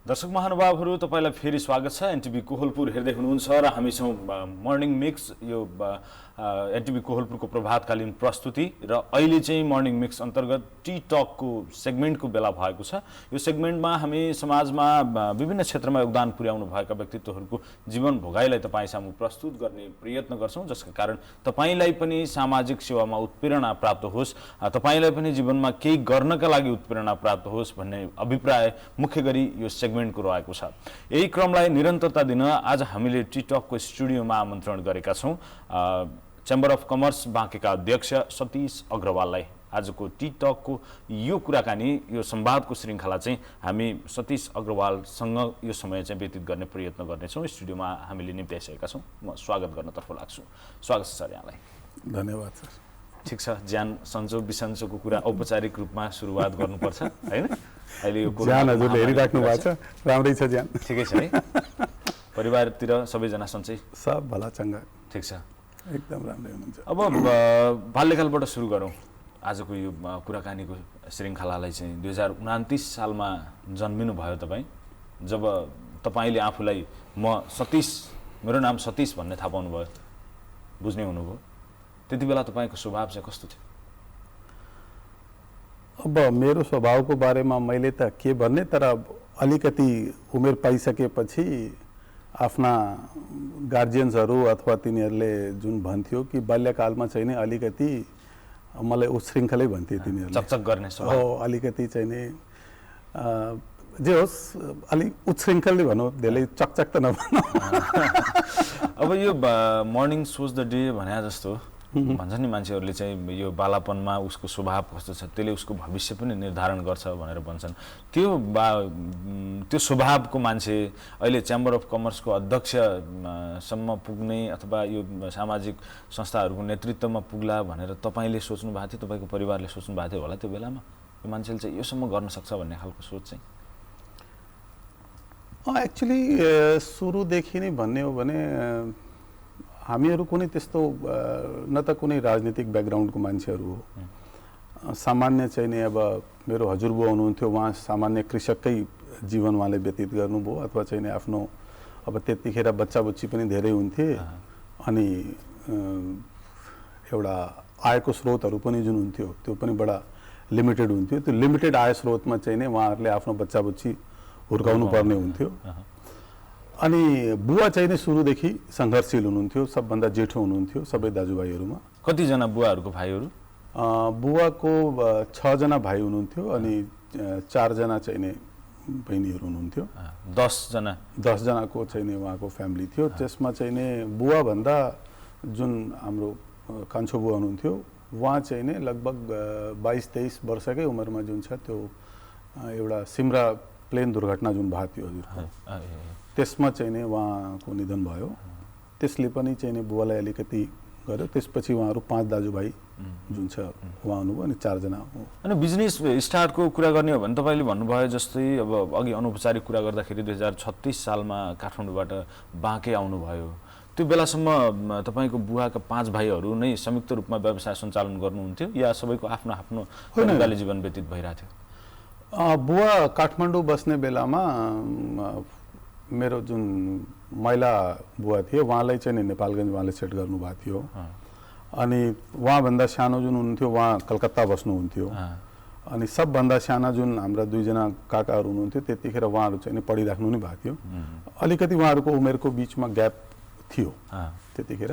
दर्शक महानुभावहरू तपाईलाई फेरि स्वागत छ। एनटिभी कोहलपुर हेर्दै हुनुहुन्छ र हामी छौं मर्निङ मिक्स, यो एनटिभी कोहलपुरको प्रभातकालीन प्रस्तुति र अहिले चाहिँ मर्निङ मिक्स अन्तर्गत टी टकको सेगमेन्टको बेला भएको छ। यो सेगमेन्टमा हामी समाजमा विभिन्न क्षेत्रमा योगदान पुर्याउनु भएका व्यक्तित्वहरूको जीवन भोगाइलाई तपाईँ सामु प्रस्तुत गर्ने प्रयत्न गर्छौं, जसका कारण तपाईलाई पनि सामाजिक सेवामा उत्प्रेरणा प्राप्त होस्, तपाईलाई पनि जीवनमा केही गर्नका लागि उत्प्रेरणा प्राप्त होस् भन्ने अभिप्राय मुख्य गरी यो सेगमेन्टको रहेको छ। यही क्रमलाई निरन्तरता दिन आज हामीले टी टकको स्टुडियोमा आमन्त्रण गरेका छौं चेम्बर अफ कमर्स बाँकेका अध्यक्ष सतीश अग्रवाललाई। आजको टी टकको यो कुराकानी, यो संवादको श्रृङ्खला चाहिँ हामी सतीश अग्रवालसँग यो समय चाहिँ व्यतीत गर्ने प्रयत्न गर्नेछौँ। स्टुडियोमा हामीले निम्त्याइसकेका छौँ। म स्वागत गर्नतर्फ लाग्छु। स्वागत छ सर यहाँलाई। धन्यवाद सर। ठिक छ, ज्यान सन्चो बिसन्चोको कुरा औपचारिक रूपमा सुरुवात गर्नुपर्छ हैन? अहिले यो ज्यान हजुरले हेरिराख्नु भएको छ, राम्रै छ ज्यान। ठिकै छ है? परिवारतिर सबैजना सन्चै? सब भला चङ्गा। ठिक छ, एकदम राम्रै हुनुहुन्छ। अब बाल्यकालबाट सुरु गरौँ आजको यो कुराकानीको श्रृङ्खलालाई चाहिँ। 2029 सालमा जन्मिनु भयो तपाईँ। जब तपाईँले आफूलाई म सतीश, मेरो नाम सतीश भन्ने थाहा पाउनु भयो, बुझ्ने हुनुभयो, त्यति बेला तपाईँको स्वभाव चाहिँ कस्तो थियो? अब मेरो स्वभावको बारेमा मैले त के भन्ने, तर अलिकति उमेर पाइसकेपछि आफ्ना गार्जियन्सहरू अथवा तिनीहरूले जुन भन्थ्यो कि बाल्यकालमा चाहिँ नि अलिकति मलाई उच्छृङ्खलै भन्थे तिनीहरूले, चकचक गर्ने स्वभाव। हो, अलिकति चाहिँ नि जे होस् अलिक उच्छृङ्खलै भनौँ, धेरै चकचक त नभनौँ। अब यो मर्निङ सोज द डे भने जस्तो भन्छ नि मान्छेहरूले चाहिँ यो बालापनमा उसको स्वभाव कस्तो छ त्यसले उसको भविष्य पनि निर्धारण गर्छ भनेर भन्छन्। त्यो स्वभावको मान्छे अहिले च्याम्बर अफ कमर्सको अध्यक्षसम्म पुग्ने अथवा यो सामाजिक संस्थाहरूको नेतृत्वमा पुग्ला भनेर तपाईँले सोच्नु भएको थियो, तपाईँको परिवारले सोच्नु भएको थियो होला त्यो बेलामा? यो मान्छेले चाहिँ योसम्म गर्न सक्छ भन्ने खालको सोच चाहिँ? एक्चुअली सुरुदेखि नै भन्ने हो भने हामीहरू कुनै त्यस्तो न त कुनै राजनीतिक ब्याकग्राउन्डको मान्छेहरू हो। सामान्य चाहिँ नि अब मेरो हजुरबुवा हुनुहुन्थ्यो, उहाँ सामान्य कृषककै जीवन उहाँले व्यतीत गर्नुभयो, अथवा चाहिँ नि आफ्नो अब त्यतिखेर बच्चा बच्ची पनि धेरै हुन्थे, अनि एउटा आयको स्रोतहरू पनि जुन हुन्थ्यो त्यो पनि बडा लिमिटेड हुन्थ्यो। त्यो लिमिटेड आय स्रोतमा चाहिँ नि उहाँहरूले आफ्नो बच्चा बच्ची हुर्काउनु पर्ने हुन्थ्यो। अनि बुवा चाहिँ नि सुरुदेखि सङ्घर्षशील हुनुहुन्थ्यो, सबभन्दा जेठो हुनुहुन्थ्यो सबै दाजुभाइहरूमा। कतिजना बुवाहरूको भाइहरू? बुवाको 6 जना भाइ हुनुहुन्थ्यो अनि 4 जना चाहिँ नि बहिनीहरू हुनुहुन्थ्यो। 10 जनाको चाहिँ नि उहाँको फ्यामिली थियो। त्यसमा चाहिँ नि बुवाभन्दा जुन हाम्रो कान्छो बुवा हुनुहुन्थ्यो उहाँ चाहिँ नि लगभग 22-23 वर्षकै उमेरमा जुन छ त्यो एउटा सिमरा प्लेन दुर्घटना जुन भएको थियो हजुरको, त्यसमा चाहिँ नि उहाँको निधन भयो। त्यसले पनि चाहिँ नि बुवालाई अलिकति गर्यो। त्यसपछि उहाँहरू 5 दाजुभाइ जुन छ उहाँ हुनुभयो अनि 4 जना हो। अनि बिजनेस स्टार्टको कुरा गर्ने हो भने तपाईँले भन्नुभयो जस्तै अब अघि अनौपचारिक कुरा गर्दाखेरि 2036 सालमा काठमाडौँबाट बाँके आउनुभयो। त्यो बेलासम्म तपाईँको बुवाका 5 भाइहरू नै संयुक्त रूपमा व्यवसाय सञ्चालन गर्नुहुन्थ्यो या सबैको आफ्नो आफ्नो परिवारले जीवन व्यतीत भइरहेको थियो? बुवा काठमाडौँ बस्ने बेलामा मेरो जुन महिला बुवा थिए उहाँलाई चाहिँ नेपालगञ्ज उहाँले सेट गर्नुभएको थियो। अनि उहाँभन्दा सानो जुन हुनुहुन्थ्यो उहाँ कलकत्ता बस्नुहुन्थ्यो। अनि सबभन्दा साना जुन हाम्रा 2 जना काकाहरू हुनुहुन्थ्यो त्यतिखेर उहाँहरू चाहिँ पढिराख्नु नै भएको थियो। अलिकति उहाँहरूको उमेरको बिचमा ग्याप थियो त्यतिखेर।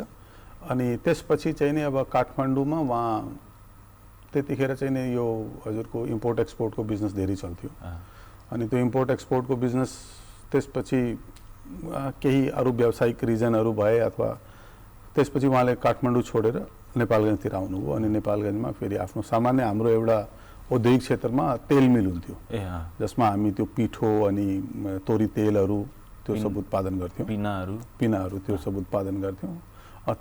अनि त्यसपछि चाहिँ नि अब काठमाडौँमा उहाँ त्यतिखेर चाहिँ नि यो हजुरको इम्पोर्ट एक्सपोर्टको बिजनेस धेरै चल्थ्यो। अनि त्यो इम्पोर्ट एक्सपोर्टको बिजनेस त्यसपछि केही अरू व्यावसायिक रिजनहरू भए अथवा त्यसपछि उहाँले काठमाडौँ छोडेर नेपालगञ्जतिर आउनुभयो। अनि नेपालगञ्जमा फेरि आफ्नो सामान्य हाम्रो एउटा औद्योगिक क्षेत्रमा तेल मिल हुन्थ्यो जसमा हामी त्यो पिठो अनि तोरी तेलहरू त्यो सब उत्पादन गर्थ्यौँ, पिनाहरू त्यो सब उत्पादन गर्थ्यौँ।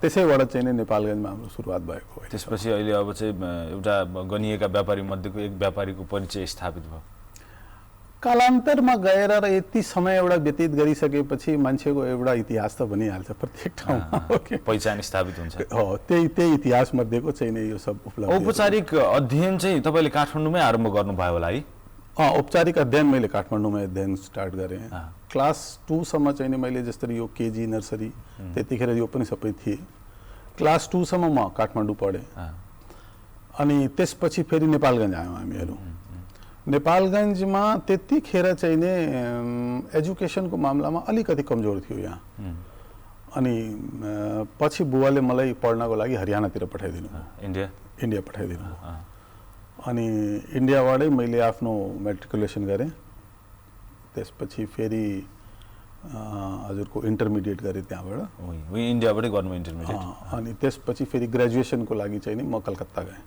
त्यसैबाट चाहिँ नै नेपालगञ्जमा हाम्रो सुरुवात भएको हो। त्यसपछि अहिले अब चाहिँ एउटा गनिएका व्यापारी मध्येको एक व्यापारीको परिचय स्थापित भयो। कालान्तरमा गएर र यति समय एउटा व्यतीत गरिसकेपछि मान्छेको एउटा इतिहास त बनिहाल्छ प्रत्येक ठाउँमा, पहिचान स्थापित हुन्छ। हो, त्यही इतिहास मध्येको चाहिँ नै यो सब उपलब्धि। औपचारिक अध्ययन चाहिँ तपाईँले काठमाडौँमै आरम्भ गर्नुभयो होला है? औपचारिक अध्ययन मैले काठमाडौँमा अध्ययन स्टार्ट गरेँ। क्लास 2 सम्म चाहिँ नि मैले जस्तरी यो केजी नर्सरी त्यतिखेर यो पनि सबै थिए। क्लास 2 सम्म म काठमाडौँ पढेँ। अनि त्यसपछि फेरि नेपालगञ्ज आयौँ हामीहरू। नेपालगञ्जमा त्यतिखेर चाहिँ नि एजुकेसनको मामलामा अलिकति कमजोर थियो यहाँ। अनि पछि बुवाले मलाई पढ्नको लागि हरियाणातिर पठाइदिनु भयो, इन्डिया पठाइदिनु भयो। अनि इन्डियाबाटै मैले आफ्नो मेट्रिकुलेसन गरेँ। त्यसपछि फेरि हजुरको इन्टरमिडिएट गरेँ त्यहाँबाट। इन्डियाबाटै गर्नु इन्टरमिडिएट। अनि त्यसपछि फेरि ग्रेजुएसनको लागि चाहिँ नि म कलकत्ता गएँ।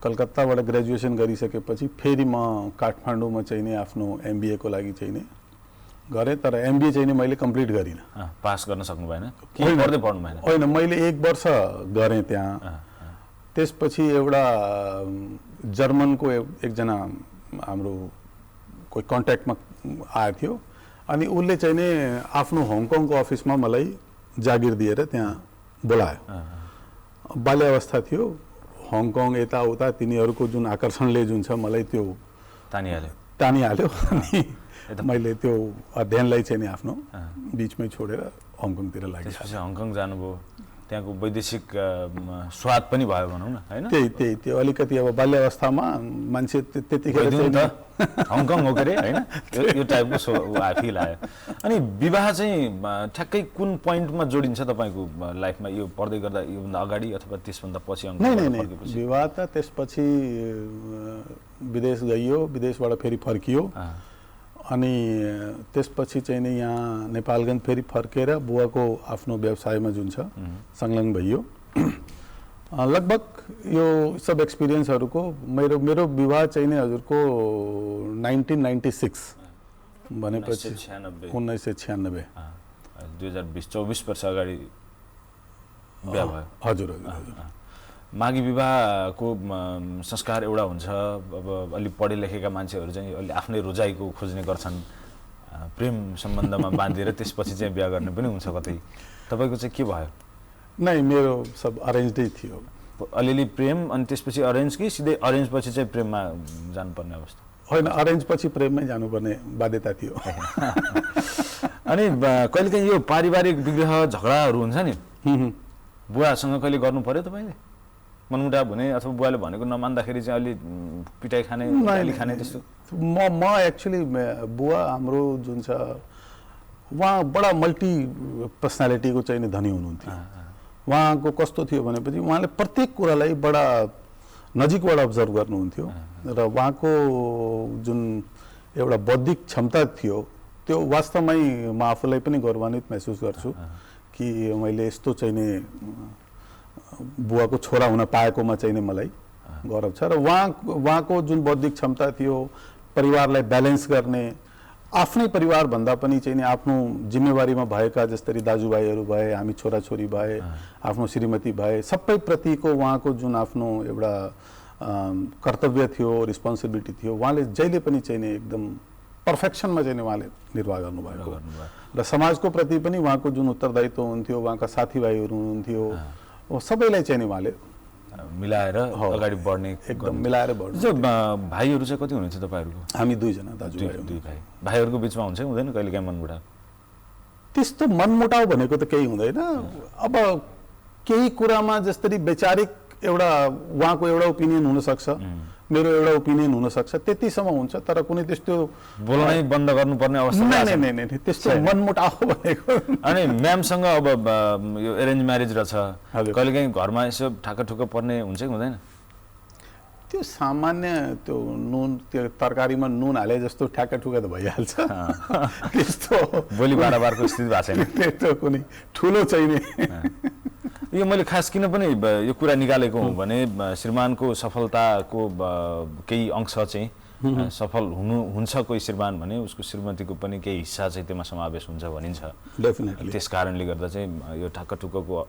कलकत्ताबाट ग्रेजुएसन गरिसकेपछि फेरि म काठमाडौँमा चाहिँ नि आफ्नो एमबिएको लागि चाहिँ नि गरेँ। तर एमबिए चाहिँ नि मैले कम्प्लिट गरिनँ। पास गर्न सक्नु भएन? पढ्दै पढ्नु भएन? होइन, मैले 1 वर्ष गरेँ त्यहाँ। त्यसपछि एउटा जर्मनको एकजना हाम्रो कोही कन्ट्याक्टमा आएको थियो। अनि उसले चाहिँ नि आफ्नो हङकङको अफिसमा मलाई जागिर दिएर त्यहाँ बोलायो। बाल्यावस्था थियो, हङकङ यताउता तिनीहरूको जुन आकर्षणले जुन छ मलाई त्यो तानिहाल्यो। अनि मैले त्यो अध्ययनलाई चाहिँ नि आफ्नो बिचमै छोडेर हङकङतिर लागेँ। त्यसपछि हङकङ जानुभयो, त्यहाँको वैदेशिक स्वाद पनि भयो भनौँ न, होइन? त्यो अलिकति अब बाल्यावस्थामा मान्छे त्यतिखेर हङकङ हो के अरे, होइन? यो टाइपको फिल आयो। अनि विवाह चाहिँ ठ्याक्कै कुन पोइन्टमा जोडिन्छ तपाईँको लाइफमा? यो पढ्दै गर्दा, योभन्दा अगाडि अथवा त्यसभन्दा पछि? नहीं, विवाह त त्यसपछि विदेश गइयो, विदेशबाट फेरि फर्कियो। अनि त्यसपछि चाहिँ नि यहाँ नेपालगञ्ज फेरि फर्केर बुवाको आफ्नो व्यवसायमा जुन छ संलग्न भइयो। लगभग यो सब एक्सपिरियन्सहरूको मेरो विवाह चाहिँ नि हजुरको 1996 भनेपछि 1996 2024 वर्ष अगाडि बिहा भयो। हजुर। माघी विवाहको संस्कार एउटा हुन्छ। अब अलि पढे लेखेका मान्छेहरू चाहिँ अलि आफ्नै रोजाइको खोज्ने गर्छन्, प्रेम सम्बन्धमा बाँधेर त्यसपछि चाहिँ बिहा गर्ने पनि हुन्छ कतै। तपाईँको चाहिँ के भयो? नै, मेरो सब अरेन्जै थियो। अलिअलि प्रेम अनि त्यसपछि अरेन्ज कि सिधै अरेन्ज पछि चाहिँ प्रेममा जानुपर्ने अवस्था? होइन, अरेन्ज पछि प्रेममै जानुपर्ने बाध्यता थियो। अनि कहिलेकाहीँ यो पारिवारिक विग्रह झगडाहरू हुन्छ नि, बुवासँग कहिले गर्नु पर्यो तपाईँले? मनमुटाव हुने अथवा बुवाले भनेको नमान्दाखेरि चाहिँ अलि पिटाइ खाने, गाली खाने त्यस्तो? म एक्चुअली बुवा हाम्रो जुन छ उहाँ बडा मल्टी पर्सनालिटीको चाहिँ नि धनी हुनुहुन्थ्यो। उहाँको कस्तो थियो भनेपछि उहाँले प्रत्येक कुरालाई बडा नजिकबाट अब्जर्भ गर्नुहुन्थ्यो। र उहाँको जुन एउटा बौद्धिक क्षमता थियो त्यो वास्तवमै म आफूलाई पनि गौरवान्वित महसुस गर्छु कि मैले यस्तो चाहिँ नि बुवाको छोरा हुन पाएकोमा चाहिँ नि मलाई गौरव छ। र उहाँको जुन बौद्धिक क्षमता थियो, परिवारलाई ब्यालेन्स गर्ने, आफ्नै परिवार भन्दा पनि चाहिँ नि आफ्नो जिम्मेवारीमा भएका जस्तरी दाजुभाइहरू भए, हामी छोराछोरी भए, आफ्नो श्रीमती भए, सबै प्रतिको उहाँको जुन आफ्नो एउटा कर्तव्य थियो, रिस्पोन्सिबिलिटी थियो, उहाँले जहिले पनि चाहिँ नि एकदम पर्फेक्सनमा चाहिँ नि उहाँले निर्वाह गर्नुभएको। र समाजको प्रति पनि उहाँको जुन उत्तरदायित्व हुन्थ्यो, उहाँका साथीभाइहरू हुनुहुन्थ्यो, सबैलाई चाहिँ नि उहाँले मिलाएर अगाडि बढ्ने, एकदम मिलाएर बढ्ने। भाइहरू चाहिँ कति हुनुहुन्छ तपाईँहरूको? हामी 2 जना दाजुभाइ। 2 भाइ। भाइहरूको बिचमा हुन्छ हुँदैन कहिलेकाहीँ मनमुटाव? त्यस्तो मनमुटाव भनेको त केही हुँदैन। अब केही कुरामा जस्तरी वैचारिक एउटा उहाँको एउटा ओपिनियन हुनसक्छ, मेरो एउटा ओपिनियन हुनसक्छ, त्यतिसम्म हुन्छ। तर कुनै त्यस्तो बोल्नै बन्द गर्नुपर्ने अवस्था नै, त्यस्तो मनमुटाव भनेको। अनि म्यामसँग अब यो एरेन्ज म्यारेज रहेछ, कहिलेकाहीँ घरमा यसो ठाकठुक्क पर्ने हुन्छ कि हुँदैन? त्यो सामान्य, त्यो नुन, त्यो तरकारीमा नुन हाले जस्तो ठ्याक्कठुक्क त भइहाल्छ। त्यस्तो भोलि बारबारको स्थिति भएको छैन? त्यस्तो कुनै ठुलो चाहिँ यो मैले खास किन पनि यो कुरा निकालेको हुँ भने श्रीमानको सफलताको केही अंश चाहिँ सफल हुन्छ कोही श्रीमान भने उसको श्रीमतीको पनि केही हिस्सा चाहिँ त्यसमा समावेश हुन्छ भनिन्छ। डेफिनेटली। त्यस कारणले गर्दा चाहिँ यो ठक्कठुक्कको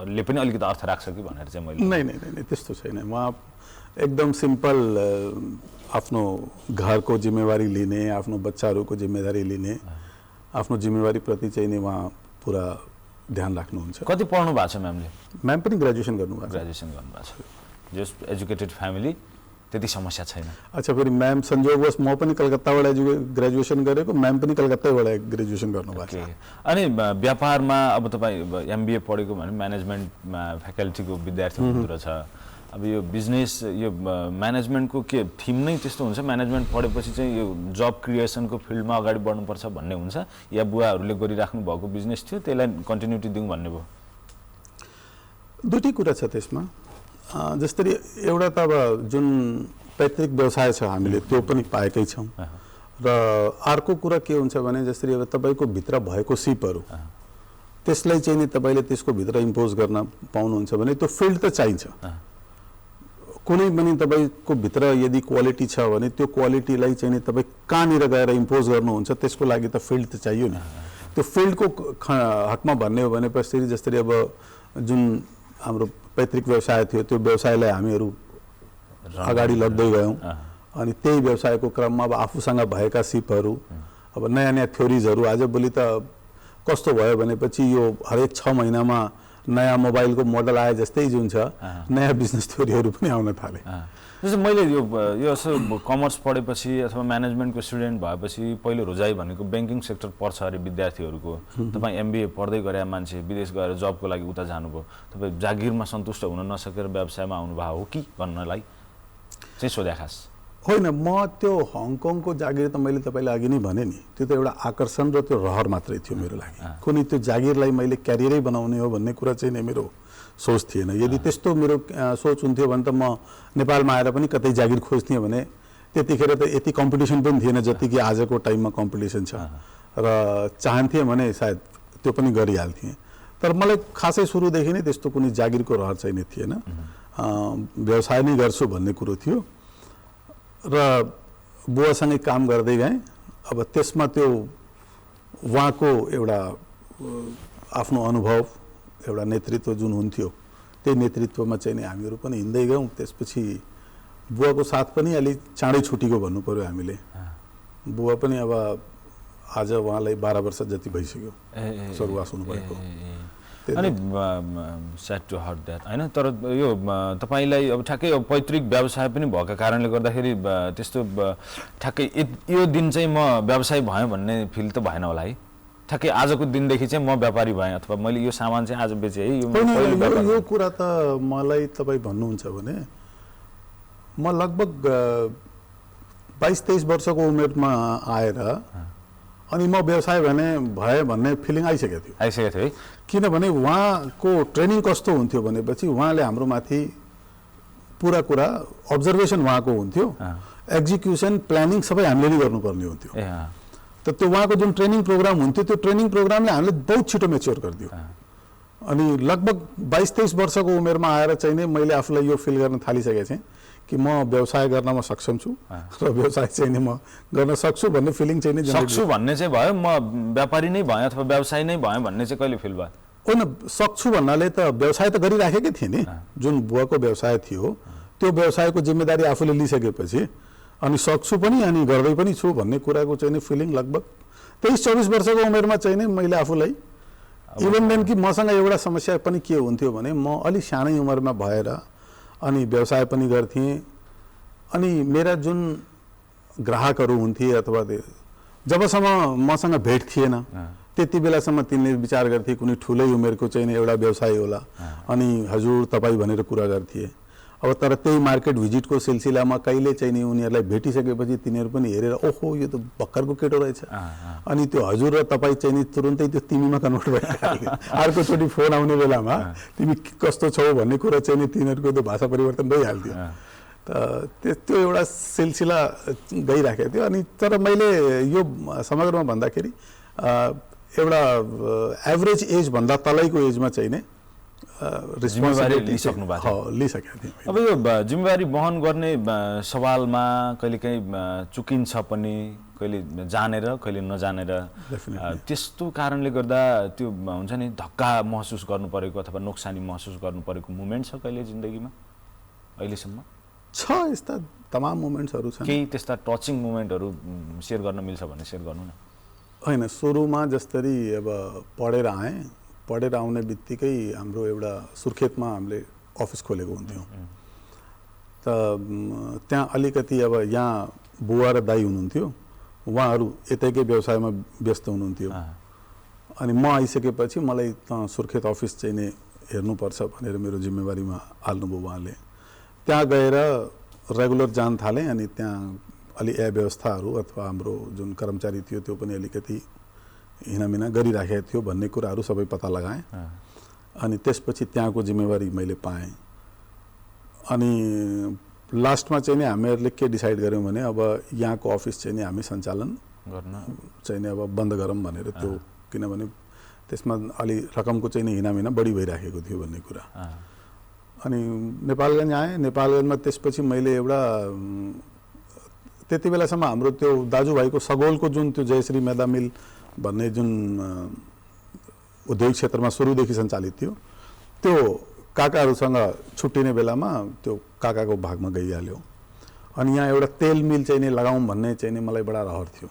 ले पनि अलिकति अर्थ राख्छ कि भनेर चाहिँ मैले। नै, त्यस्तो छैन। उहाँ एकदम सिम्पल आफ्नो घरको जिम्मेवारी लिने, आफ्नो बच्चाहरूको जिम्मेदारी लिने, आफ्नो जिम्मेवारी प्रति चाहिँ नि उहाँ पुरा ध्यान राख्नुहुन्छ। कति पढ्नु भएको छ म्यामले? म्याम पनि ग्रेजुएसन गर्नुभएको छ। ग्रेजुएसन गर्नुभएको छ। जस्ट एजुकेटेड फ्यामिली, त्यति समस्या छैन। अच्छा, फेरि म्याम संयोगवश म पनि कलकत्ताबाट ग्रेजुएसन गरेको, म्याम पनि कलकत्तैबाट ग्रेजुएसन गर्नुभएको छ। अनि व्यापारमा अब तपाईँ MBA पढेको भने म्यानेजमेन्टमा फ्याकल्टीको विद्यार्थी हुनुहुँदो रहेछ। अब यो बिजनेस यो म्यानेजमेन्टको के थिम नै त्यस्तो हुन्छ, म्यानेजमेन्ट पढेपछि चाहिँ यो जब क्रिएसनको फिल्डमा अगाडि बढ्नुपर्छ भन्ने हुन्छ, या बुवाहरूले गरिराख्नु भएको बिजनेस थियो त्यसलाई कन्टिन्युटी दिउँ भन्ने भयो? दुईटै कुरा छ त्यसमा। जस्तै एउटा त अब जुन पैतृक व्यवसाय छ हामीले त्यो पनि पाएकै छौँ, र अर्को कुरा के हुन्छ भने जसरी अब तपाईँको भित्र भएको सिपहरू त्यसलाई चाहिँ नि तपाईँले त्यसको भित्र इम्पोज गर्न पाउनुहुन्छ भने त्यो फिल्ड त चाहिन्छ। कुनै पनि तपाईँको भित्र यदि क्वालिटी छ भने त्यो क्वालिटीलाई चाहिँ नि तपाईँ कहाँनिर गएर इम्पोज गर्नुहुन्छ त्यसको लागि त फिल्ड त चाहियो नि। त्यो फिल्डको हकमा भन्ने हो भनेपछि जसरी अब जुन हाम्रो पैतृक व्यवसाय थियो त्यो व्यवसायलाई हामीहरू अगाडि लड्दै गयौँ, अनि त्यही व्यवसायको क्रममा अब आफूसँग भएका सिपहरू, अब नयाँ नयाँ थ्योरिजहरू, आजभोलि त कस्तो भयो भनेपछि यो हरेक 6 महिनामा नयाँ मोबाइलको मोडल आए जस्तै जुन छ नयाँ बिजनेस थ्योरीहरू पनि आउन थाले। जस्तो मैले यो यसो कमर्स पढेपछि अथवा म्यानेजमेन्टको स्टुडेन्ट भएपछि पहिलो रोजाइ भनेको ब्याङ्किङ सेक्टर पर्छ अरे विद्यार्थीहरूको। तपाईँ MBA पढ्दै गरे मान्छे विदेश गएर जबको लागि उता जानुभयो, तपाईँ जागिरमा सन्तुष्ट हुन नसकेर व्यवसायमा आउनुभएको हो कि भन्नलाई चाहिँ सोध्या खास होइन। म त्यो हङकङको जागिर त मैले तपाईँलाई अघि नै भने नि, त्यो त एउटा आकर्षण र त्यो रहर मात्रै थियो मेरो लागि। कुनै त्यो जागिरलाई मैले क्यारियरै बनाउने हो भन्ने कुरा चाहिँ नै मेरो सोच थिएन। यदि त्यस्तो मेरो सोच हुन्थ्यो भने त म नेपालमा आएर पनि कतै जागिर खोज्थेँ भने त्यतिखेर त यति कम्पिटिसन पनि थिएन जति कि आजको टाइममा कम्पिटिसन छ, र चाहन्थेँ भने सायद त्यो पनि गरिहाल्थेँ। तर मलाई खासै सुरुदेखि नै त्यस्तो कुनै जागिरको रहर चाहिँ नै थिएन। व्यवसाय नै गर्छु भन्ने कुरो थियो, र बुवासँगै काम गर्दै गएँ। अब त्यसमा त्यो उहाँको एउटा आफ्नो अनुभव, एउटा नेतृत्व जुन हुन्थ्यो त्यही नेतृत्वमा चाहिँ नि हामीहरू पनि हिँड्दै गयौँ। त्यसपछि बुवाको साथ पनि अलि चाँडै छुटेको भन्नु पर्यो हामीले। बुवा पनि अब आज उहाँलाई 12 वर्ष जति भइसक्यो स्वर्गवास हुनुभएको। अनि स्याड टु हर्ट द्याट होइन। तर यो तपाईँलाई अब ठ्याक्कै पैतृक व्यवसाय पनि भएको कारणले गर्दाखेरि त्यस्तो ठ्याक्कै यो दिन चाहिँ म व्यवसायी भएँ भन्ने फिल त भएन होला है? ठ्याक्कै आजको दिनदेखि चाहिँ म व्यापारी भएँ अथवा मैले यो सामान चाहिँ आज बेचेँ है, यो कुरा त मलाई तपाईँ भन्नुहुन्छ भने म लगभग 22-23 वर्षको उमेरमा आएर अनि म व्यवसाय भए भन्ने फिलिङ आइसकेको थियो है। किनभने उहाँको ट्रेनिङ कस्तो हुन्थ्यो भनेपछि उहाँले हाम्रो माथि पुरा कुरा अब्जर्भेसन उहाँको हुन्थ्यो, एक्जिक्युसन प्लानिङ सबै हामीले नै गर्नुपर्ने हुन्थ्यो। त त्यो उहाँको जुन ट्रेनिङ प्रोग्राम हुन्थ्यो त्यो ट्रेनिङ प्रोग्रामले हामीले बहुत छिटो मेच्योर गरिदियो। अनि लगभग 22-23 वर्षको उमेरमा आएर चाहिँ नै मैले आफूलाई यो फिल गर्न थालिसकेको थिएँ कि म व्यवसाय गर्नमा सक्षम छु, र व्यवसाय चाहिँ नि म गर्न सक्छु भन्ने फिलिङ चाहिँ नि सक्छु भन्ने चाहिँ भयो, म व्यापारी नै भएँ अथवा व्यवसाय नै भएँ भन्ने चाहिँ कहिले फिल भयो? होइन, सक्छु भन्नाले त व्यवसाय त गरिराखेकै थिएँ नि। जुन बुवाको व्यवसाय थियो त्यो व्यवसायको जिम्मेदारी आफूले लिइसकेपछि अनि सक्छु पनि अनि गर्दै पनि छु भन्ने कुराको चाहिँ नि फिलिङ लगभग 23-24 वर्षको उमेरमा चाहिँ नि मैले आफूलाई इभन देन कि मसँग एउटा समस्या पनि के हुन्थ्यो भने म अलि सानै उमेरमा भएर अनि व्यवसाय पनि गर्थेँ, अनि मेरा जुन ग्राहकहरू हुन्थे अथवा जबसम्म मसँग भेट थिएन त्यति बेलासम्म तिनले विचार गर्थे कुनै ठुलै उमेरको चाहिँ एउटा व्यवसाय होला, अनि हजुर तपाईँ भनेर कुरा गर्थे। अब तर त्यही मार्केट भिजिटको सिलसिलामा कहिले चाहिँ नि उनीहरूलाई भेटिसकेपछि तिनीहरू पनि हेरेर ओहो यो त भर्खरको केटो रहेछ, अनि त्यो हजुर र तपाईँ चाहिँ नि तुरुन्तै त्यो तिमीमा कन्भर्ट भइहाल्यो। अर्कोचोटि फोन आउने बेलामा तिमी कस्तो छौ भन्ने कुरा चाहिँ नि तिनीहरूको त्यो भाषा परिवर्तन भइहाल्थ्यो। त त्यो एउटा सिलसिला गइराखेको थियो। अनि तर मैले यो समग्रमा भन्दाखेरि एउटा एभरेज एज भन्दा तलैको एजमा चाहिँ नि जिम्मेवारी लिइसक्नु भएको लिइसकेको थिएँ। अब यो जिम्मेवारी वहन गर्ने सवालमा कहिलेकाहीँ चुकिन्छ पनि, कहिले जानेर कहिले नजानेर। त्यस्तो कारणले गर्दा त्यो हुन्छ नि धक्का महसुस गर्नु परेको अथवा नोक्सानी महसुस गर्नु परेको मुमेन्ट छ कहिले जिन्दगीमा अहिलेसम्म? छ, यस्ता तमाम मुमेन्ट्सहरू छन्। केही त्यस्ता टचिङ मुमेन्टहरू सेयर गर्न मिल्छ भने सेयर गर्नु न। होइन, सुरुमा जसरी अब पढेर आउने बित्तिकै हाम्रो एउटा सुर्खेतमा हामीले अफिस खोलेको हुन्थ्यौँ। त त्यहाँ अलिकति अब यहाँ बुवा र दाई हुनुहुन्थ्यो, उहाँहरू यतैकै व्यवसायमा व्यस्त हुनुहुन्थ्यो। अनि म आइसकेपछि मलाई त सुर्खेत अफिस चाहिँ नै हेर्नुपर्छ भनेर मेरो जिम्मेवारीमा हाल्नुभयो उहाँले। त्यहाँ गएर रेगुलर जान थालेँ अनि त्यहाँ अलि व्यवस्थाहरू अथवा हाम्रो जुन कर्मचारी थियो त्यो पनि अलिकति हिनामिना गरिराखेको थियो भन्ने कुराहरू सबै पत्ता लगाएँ। अनि त्यसपछि त्यहाँको जिम्मेवारी मैले पाएँ। अनि लास्टमा चाहिँ नि हामीहरूले के डिसाइड गऱ्यौँ भने अब यहाँको अफिस चाहिँ नि हामी सञ्चालन गर्न चाहिँ नि अब बन्द गरौँ भनेर, त्यो किनभने त्यसमा अलि रकमको चाहिँ नि हिनामिना बढी भइराखेको थियो भन्ने कुरा। अनि नेपालगञ्ज आएँ। नेपालगञ्जमा त्यसपछि मैले एउटा त्यति बेलासम्म हाम्रो त्यो दाजुभाइको सगोलको जुन त्यो जयश्री मैदा मिल भन्ने जुन उद्योग क्षेत्रमा सुरुदेखि सञ्चालित थियो, त्यो काकाहरूसँग छुट्टिने बेलामा त्यो काकाको भागमा गइहाल्यो। अनि यहाँ एउटा तेल मिल चाहिँ नि लगाऊँ भन्ने चाहिँ नि मलाई बडा रहर थियो।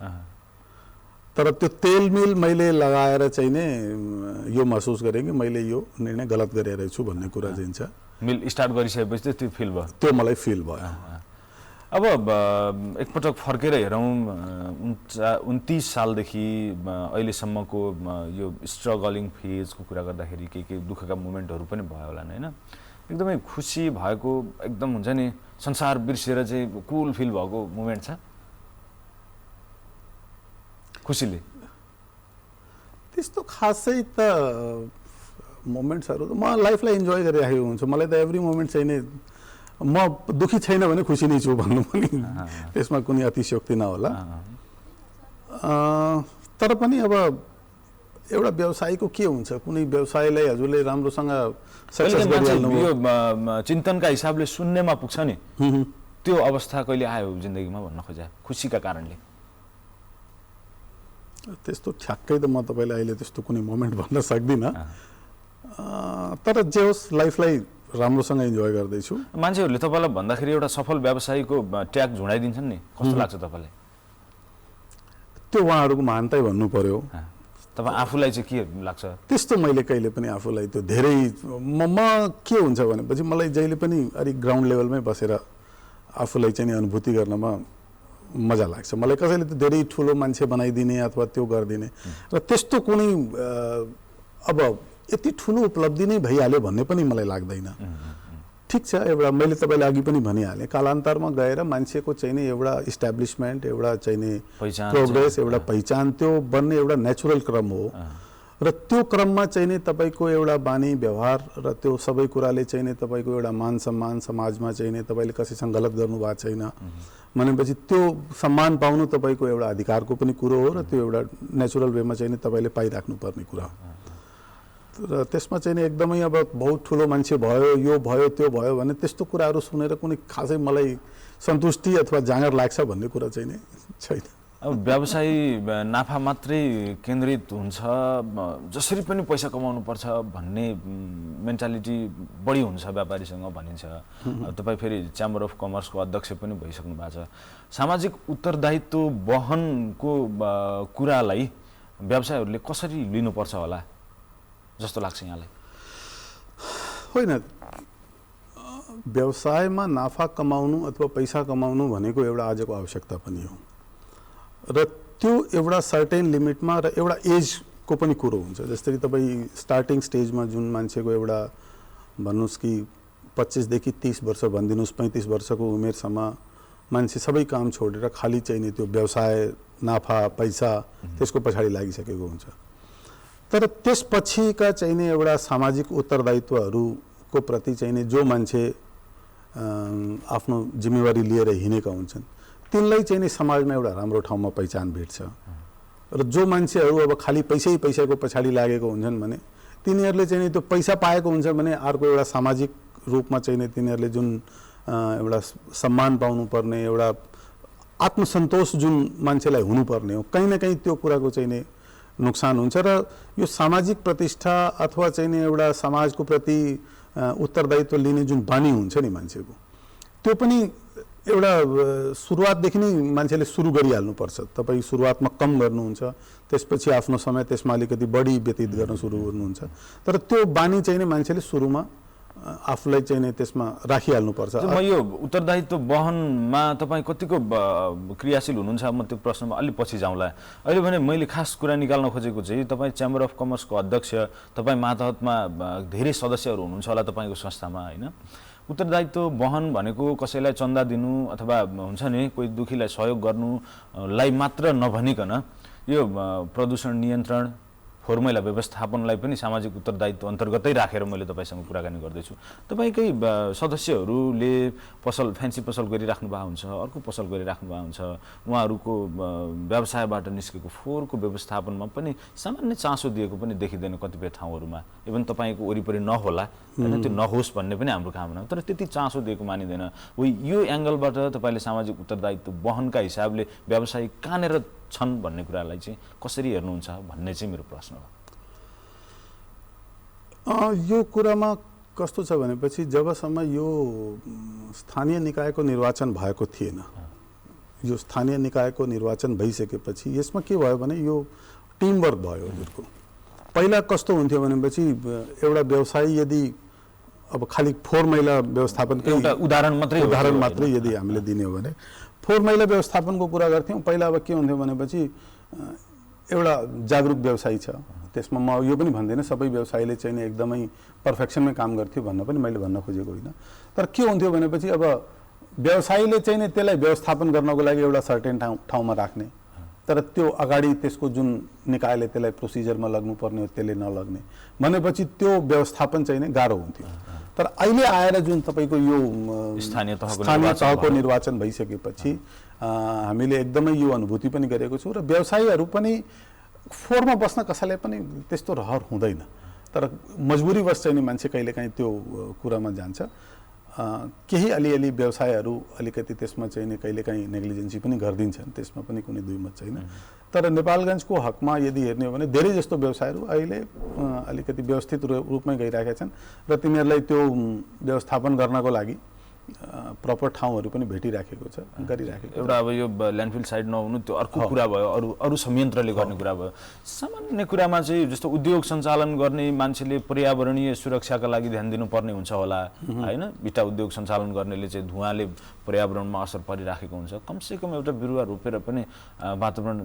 तर त्यो तेल मिल मैले लगाएर चाहिँ नि यो महसुस गरेँ कि मैले यो निर्णय गलत गरेर छु भन्ने कुरा चाहिँ छ। मिल स्टार्ट गरिसकेपछि त्यो फिल भयो? त्यो मलाई फिल भयो। अब एकपटक फर्केर हेरौँ, 29 सालदेखि अहिलेसम्मको यो स्ट्रगलिङ फेजको कुरा गर्दाखेरि के दुःखका मोमेन्टहरू पनि भयो होला हैन? एकदमै खुसी भएको, एकदम हुन्छ नि संसार बिर्सेर चाहिँ कुल फिल भएको मोमेन्ट छ खुसीले? त्यस्तो खासै त मोमेन्ट्सहरू त म लाइफलाई इन्जोय गरिराखेको हुन्छु। मलाई त एभ्री मोमेन्ट चाहिँ नि म दुखी छैन भने खुसी नै छु भन्नु पनि त्यसमा कुनै अतिशयोक्ति नहोला। तर पनि अब एउटा व्यवसायको के हुन्छ, कुनै व्यवसायलाई हजुरले राम्रोसँग सक्सेस गरिहाल्नु, यो चिन्तनका हिसाबले शून्यमा पुग्छ नि, त्यो अवस्था कहिले आयो जिन्दगीमा भन्न खोजे खुसीका कारणले? त्यस्तो ठ्याक्कै त म तपाईँलाई अहिले त्यस्तो कुनै मोमेन्ट भन्न सक्दिनँ। तर जे होस् लाइफलाई राम्रोसँग इन्जोय गर्दैछु। मान्छेहरूले तपाईँलाई भन्दाखेरि एउटा सफल व्यवसायीको ट्याग झुडाइदिन्छन् नि, कस्तो लाग्छ तपाईँलाई? त्यो उहाँहरूको महानतै भन्नु पर्यो। तपाईँ आफूलाई चाहिँ के लाग्छ? त्यस्तो मैले कहिले पनि आफूलाई त्यो धेरै म के हुन्छ भनेपछि मलाई जहिले पनि अलिक ग्राउन्ड लेभलमै बसेर आफूलाई चाहिँ अनुभूति गर्नमा मजा लाग्छ। मलाई कसैले त धेरै ठुलो मान्छे बनाइदिने अथवा त्यो गरिदिने र त्यस्तो कुनै अब यति ठुलो उपलब्धि नै भइहाल्यो भन्ने पनि मलाई लाग्दैन। ठिक छ, एउटा मैले तपाईँले अघि पनि भनिहालेँ, कालान्तरमा गएर मान्छेको चाहिँ नि एउटा इस्टाब्लिसमेन्ट, एउटा चाहिँ नि प्रोग्रेस, एउटा पहिचान त्यो बन्ने एउटा नेचुरल क्रम हो। र त्यो क्रममा चाहिँ नि तपाईँको एउटा बानी व्यवहार र त्यो सबै कुराले चाहिँ नि तपाईँको एउटा मान सम्मान समाजमा चाहिँ नि तपाईँले कसैसँग गलत गर्नुभएको छैन भनेपछि त्यो सम्मान पाउनु तपाईँको एउटा अधिकारको पनि कुरो हो र त्यो एउटा नेचुरल वेमा चाहिँ नि तपाईँले पाइराख्नु पर्ने कुरा हो। र त्यसमा चाहिँ नि एकदमै अब बहुत ठुलो मान्छे भयो, यो भयो त्यो भयो भने त्यस्तो कुराहरू सुनेर कुनै खासै मलाई सन्तुष्टि अथवा जाँगर लाग्छ भन्ने कुरा चाहिँ नि छैन। अब व्यवसाय नाफा मात्रै केन्द्रित हुन्छ, जसरी पनि पैसा कमाउनु पर्छ भन्ने मेन्टालिटी बढी हुन्छ व्यापारीसँग भनिन्छ। तपाईँ फेरि च्याम्बर अफ कमर्सको अध्यक्ष पनि भइसक्नु भएको छ। सामाजिक उत्तरदायित्व वहनको कुरालाई व्यवसायहरूले कसरी लिनुपर्छ होला जस्तो लाग्छ यहाँलाई? होइन, व्यवसायमा नाफा कमाउनु अथवा पैसा कमाउनु भनेको एउटा आजको आवश्यकता पनि हो र त्यो एउटा सर्टेन लिमिटमा र एउटा एजको पनि कुरो हुन्छ। जस्तै तपाईँ स्टार्टिङ स्टेजमा जुन मान्छेको एउटा भन्नुहोस् कि 25 देखि 30 वर्ष भनिदिनुहोस् 35 वर्षको उमेरसम्म मान्छे सबै काम छोडेर खाली चाहिँ नि त्यो व्यवसाय, नाफा, पैसा त्यसको पछाडि लागिसकेको हुन्छ। तर त्यसपछिका चाहिँ नि एउटा सामाजिक उत्तरदायित्वहरूको प्रति चाहिँ नि जो मान्छे आफ्नो जिम्मेवारी लिएर हिँडेका हुन्छन् तिनलाई चाहिँ नि समाजमा एउटा राम्रो ठाउँमा पहिचान भेट्छ। र जो मान्छेहरू अब खाली पैसाको पछाडि लागेको हुन्छन् भने तिनीहरूले चाहिँ नि त्यो पैसा पाएको हुन्छ भने अर्को एउटा सामाजिक रूपमा चाहिँ नि तिनीहरूले जुन एउटा सम्मान पाउनुपर्ने, एउटा आत्मसन्तोष जुन मान्छेलाई हुनुपर्ने हो, कहीँ न कहीँ त्यो कुराको चाहिँ नि नुकसान हुन्छ। र यो सामाजिक प्रतिष्ठा अथवा चाहिँ नि एउटा समाजको प्रति उत्तरदायित्व लिने जुन बानी हुन्छ नि मान्छेको, त्यो पनि एउटा सुरुवातदेखि नै मान्छेले सुरु गरिहाल्नुपर्छ। तपाईँ सुरुवातमा कम गर्नुहुन्छ, त्यसपछि आफ्नो समय त्यसमा अलिकति बढी व्यतीत गर्न सुरु गर्नुहुन्छ। तर त्यो बानी चाहिँ नि मान्छेले सुरुमा आफूलाई चाहिँ नि त्यसमा राखिहाल्नुपर्छ। म यो उत्तरदायित्व वहनमा तपाईँ कतिको क्रियाशील हुनुहुन्छ म त्यो प्रश्नमा अलि पछि जाउँला। अहिले भने मैले खास कुरा निकाल्न खोजेको चाहिँ तपाईँ च्याम्बर अफ कमर्सको अध्यक्ष, तपाईँ मातहतमा धेरै सदस्यहरू हुनुहुन्छ होला तपाईँको संस्थामा होइन। उत्तरदायित्व वहन भनेको कसैलाई चन्दा दिनु अथवा हुन्छ नि कोही दुखीलाई सहयोग गर्नुलाई मात्र नभनिकन यो प्रदूषण नियन्त्रण, फोहोर मैला व्यवस्थापनलाई पनि सामाजिक उत्तरदायित्व अन्तर्गतै राखेर मैले तपाईँसँग कुराकानी गर्दैछु। तपाईँकै सदस्यहरूले पसल फ्यान्सी पसल गरिराख्नु भएको हुन्छ, अर्को पसल गरिराख्नु भएको हुन्छ, उहाँहरूको व्यवसायबाट निस्केको फोहोरको व्यवस्थापनमा पनि सामान्य चासो दिएको पनि देखिँदैन कतिपय ठाउँहरूमा। इभन तपाईँको वरिपरि नहोला होइन, त्यो नहोस् भन्ने पनि हाम्रो कामना हो, तर त्यति चासो दिएको मानिँदैन। यो एङ्गलबाट तपाईँले सामाजिक उत्तरदायित्व वहनका हिसाबले व्यवसायी कहाँनिर छन् भन्ने कुरालाई चाहिँ कसरी हेर्नुहुन्छ भन्ने चाहिँ मेरो प्रश्न हो। यो कुरामा कस्तो छ भनेपछि जबसम्म यो स्थानीय निकायको निर्वाचन भएको थिएन, यो स्थानीय निकायको निर्वाचन भइसकेपछि यसमा के भयो भने यो टिमवर्क भयो हजुरको। पहिला कस्तो हुन्थ्यो भनेपछि एउटा व्यवसायी यदि अब खालि फोहोर मैला व्यवस्थापनकै एउटा उदाहरण मात्रै यदि हामीले दिने हो भने फोहोर मैला व्यवस्थापनको कुरा गर्थ्यौँ। पहिला अब के हुन्थ्यो भनेपछि एउटा जागरुक व्यवसायी छ, त्यसमा म यो पनि भन्दैन सबै व्यवसायीले चाहिँ एकदमै पर्फेक्सनमै काम गर्थ्यो भन्न पनि मैले भन्न खोजेको होइन। तर के हुन्थ्यो भनेपछि अब व्यवसायीले चाहिँ त्यसलाई व्यवस्थापन गर्नको लागि एउटा सर्टेन ठाउँमा राख्ने, तर त्यो अगाडि त्यसको जुन निकायले त्यसलाई प्रोसिजरमा लग्नुपर्ने हो त्यसले नलग्ने भनेपछि त्यो व्यवस्थापन चाहिँ गाह्रो हुन्थ्यो। तर अहिले आएर जुन तपाईँको यो स्थानीय तहको निर्वाचन भइसकेपछि हामीले एकदमै यो अनुभूति पनि गरेको छौँ र व्यवसायीहरू पनि फोहोरमा बस्न कसैलाई पनि त्यस्तो रहर हुँदैन, तर मजबुरीवश चाहिँ नि मान्छे कहिलेकाहीँ त्यो कुरामा जान्छ। केही अलिअलि व्यवसायहरू अलिकति त्यसमा चाहिँ नि कहिलेकाहीँ नेग्लिजेन्सी पनि गरिदिन्छन्, त्यसमा पनि कुनै दुई मत छैन। तर नेपालगञ्जको हकमा यदि हेर्ने हो भने धेरै जस्तो व्यवसायहरू अहिले अलिकति व्यवस्थित रूपमै गइरहेका छन् र तिनीहरूलाई त्यो व्यवस्थापन गर्नको लागि प्रपर ठाउँहरू पनि भेटिराखेको छ, गरिराखेको। एउटा अब यो ल्यान्डफिल साइड नहुनु त्यो अर्को कुरा भयो, अरू संयन्त्रले गर्ने कुरा भयो। सामान्य कुरामा चाहिँ जस्तो उद्योग सञ्चालन गर्ने मान्छेले पर्यावरणीय सुरक्षाका लागि ध्यान दिनुपर्ने हुन्छ होला होइन। इटा उद्योग सञ्चालन गर्नेले चाहिँ धुवाँले पर्यावरणमा असर परिराखेको हुन्छ, कमसेकम एउटा बिरुवा रोपेर पनि वातावरण